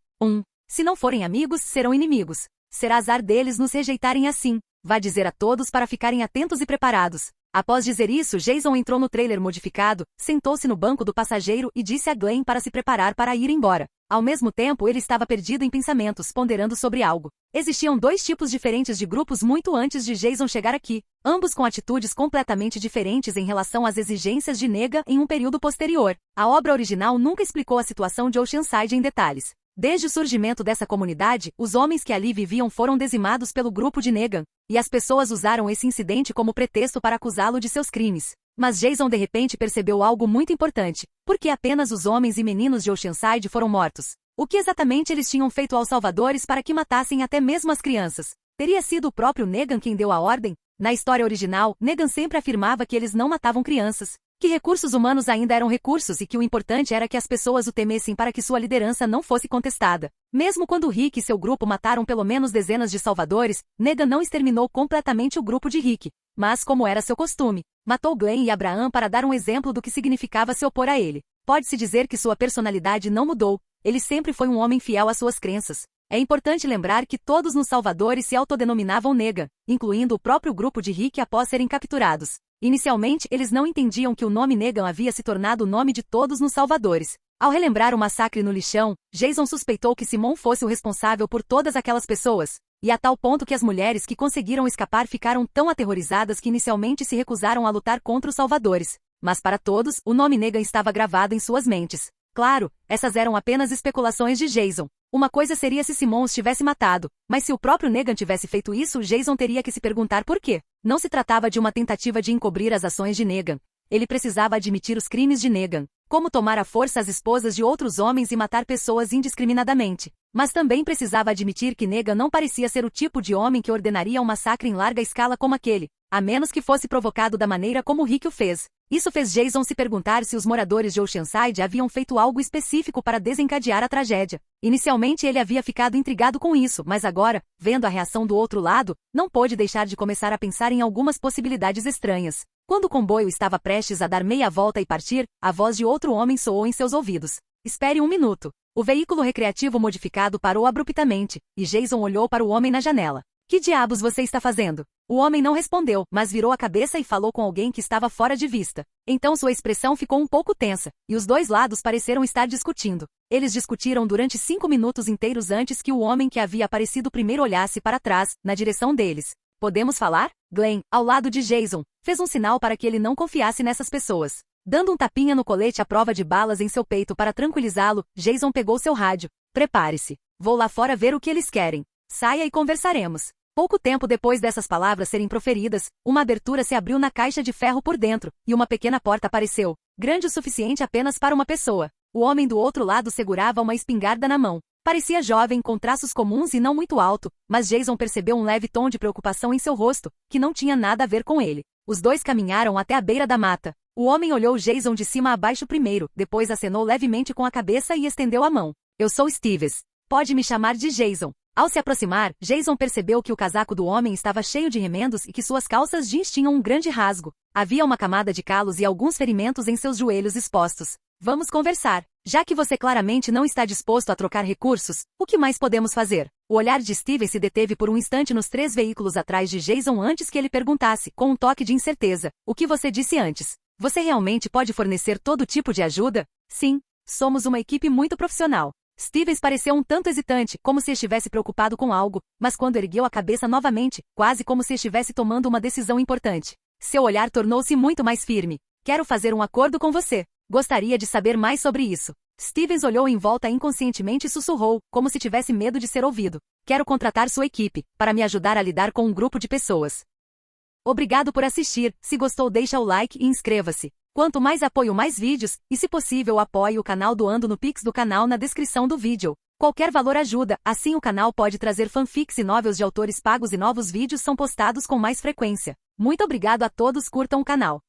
Se não forem amigos, serão inimigos. Será azar deles nos rejeitarem assim. Vá dizer a todos para ficarem atentos e preparados. Após dizer isso, Jason entrou no trailer modificado, sentou-se no banco do passageiro e disse a Glenn para se preparar para ir embora. Ao mesmo tempo, ele estava perdido em pensamentos, ponderando sobre algo. Existiam dois tipos diferentes de grupos muito antes de Jason chegar aqui, ambos com atitudes completamente diferentes em relação às exigências de Negan em um período posterior. A obra original nunca explicou a situação de Oceanside em detalhes. Desde o surgimento dessa comunidade, os homens que ali viviam foram dizimados pelo grupo de Negan, e as pessoas usaram esse incidente como pretexto para acusá-lo de seus crimes. Mas Jason de repente percebeu algo muito importante. Por que apenas os homens e meninos de Oceanside foram mortos? O que exatamente eles tinham feito aos salvadores para que matassem até mesmo as crianças? Teria sido o próprio Negan quem deu a ordem? Na história original, Negan sempre afirmava que eles não matavam crianças, que recursos humanos ainda eram recursos e que o importante era que as pessoas o temessem para que sua liderança não fosse contestada. Mesmo quando Rick e seu grupo mataram pelo menos dezenas de salvadores, Negan não exterminou completamente o grupo de Rick, mas, como era seu costume, matou Glenn e Abraham para dar um exemplo do que significava se opor a ele. Pode-se dizer que sua personalidade não mudou, ele sempre foi um homem fiel às suas crenças. É importante lembrar que todos nos salvadores se autodenominavam Negan, incluindo o próprio grupo de Rick após serem capturados. Inicialmente, eles não entendiam que o nome Negan havia se tornado o nome de todos nos salvadores. Ao relembrar o massacre no lixão, Jason suspeitou que Simon fosse o responsável por todas aquelas pessoas, e a tal ponto que as mulheres que conseguiram escapar ficaram tão aterrorizadas que inicialmente se recusaram a lutar contra os salvadores. Mas para todos, o nome Negan estava gravado em suas mentes. Claro, essas eram apenas especulações de Jason. Uma coisa seria se Simon os tivesse matado, mas se o próprio Negan tivesse feito isso, Jason teria que se perguntar por quê. Não se tratava de uma tentativa de encobrir as ações de Negan. Ele precisava admitir os crimes de Negan, como tomar à força as esposas de outros homens e matar pessoas indiscriminadamente. Mas também precisava admitir que Negan não parecia ser o tipo de homem que ordenaria um massacre em larga escala como aquele, a menos que fosse provocado da maneira como Rick o fez. Isso fez Jason se perguntar se os moradores de Oceanside haviam feito algo específico para desencadear a tragédia. Inicialmente ele havia ficado intrigado com isso, mas agora, vendo a reação do outro lado, não pôde deixar de começar a pensar em algumas possibilidades estranhas. Quando o comboio estava prestes a dar meia volta e partir, a voz de outro homem soou em seus ouvidos. Espere um minuto. O veículo recreativo modificado parou abruptamente, e Jason olhou para o homem na janela. Que diabos você está fazendo? O homem não respondeu, mas virou a cabeça e falou com alguém que estava fora de vista. Então sua expressão ficou um pouco tensa, e os dois lados pareceram estar discutindo. Eles discutiram durante 5 minutos inteiros antes que o homem que havia aparecido primeiro olhasse para trás, na direção deles. Podemos falar? Glenn, ao lado de Jason, fez um sinal para que ele não confiasse nessas pessoas. Dando um tapinha no colete à prova de balas em seu peito para tranquilizá-lo, Jason pegou seu rádio. Prepare-se. Vou lá fora ver o que eles querem. Saia e conversaremos. Pouco tempo depois dessas palavras serem proferidas, uma abertura se abriu na caixa de ferro por dentro, e uma pequena porta apareceu, grande o suficiente apenas para uma pessoa. O homem do outro lado segurava uma espingarda na mão. Parecia jovem, com traços comuns e não muito alto, mas Jason percebeu um leve tom de preocupação em seu rosto, que não tinha nada a ver com ele. Os dois caminharam até a beira da mata. O homem olhou Jason de cima a baixo primeiro, depois acenou levemente com a cabeça e estendeu a mão. Eu sou Stevens. Pode me chamar de Jason. Ao se aproximar, Jason percebeu que o casaco do homem estava cheio de remendos e que suas calças jeans tinham um grande rasgo. Havia uma camada de calos e alguns ferimentos em seus joelhos expostos. Vamos conversar. Já que você claramente não está disposto a trocar recursos, o que mais podemos fazer? O olhar de Steven se deteve por um instante nos 3 veículos atrás de Jason antes que ele perguntasse, com um toque de incerteza, o que você disse antes. Você realmente pode fornecer todo tipo de ajuda? Sim, somos uma equipe muito profissional. Stevens pareceu um tanto hesitante, como se estivesse preocupado com algo, mas quando ergueu a cabeça novamente, quase como se estivesse tomando uma decisão importante. Seu olhar tornou-se muito mais firme. Quero fazer um acordo com você. Gostaria de saber mais sobre isso. Stevens olhou em volta inconscientemente e sussurrou, como se tivesse medo de ser ouvido. Quero contratar sua equipe, para me ajudar a lidar com um grupo de pessoas. Obrigado por assistir. Se gostou, deixa o like e inscreva-se. Quanto mais apoio, mais vídeos, e se possível apoie o canal doando no Pix do canal na descrição do vídeo. Qualquer valor ajuda, assim o canal pode trazer fanfics e novels de autores pagos e novos vídeos são postados com mais frequência. Muito obrigado a todos, curtam o canal.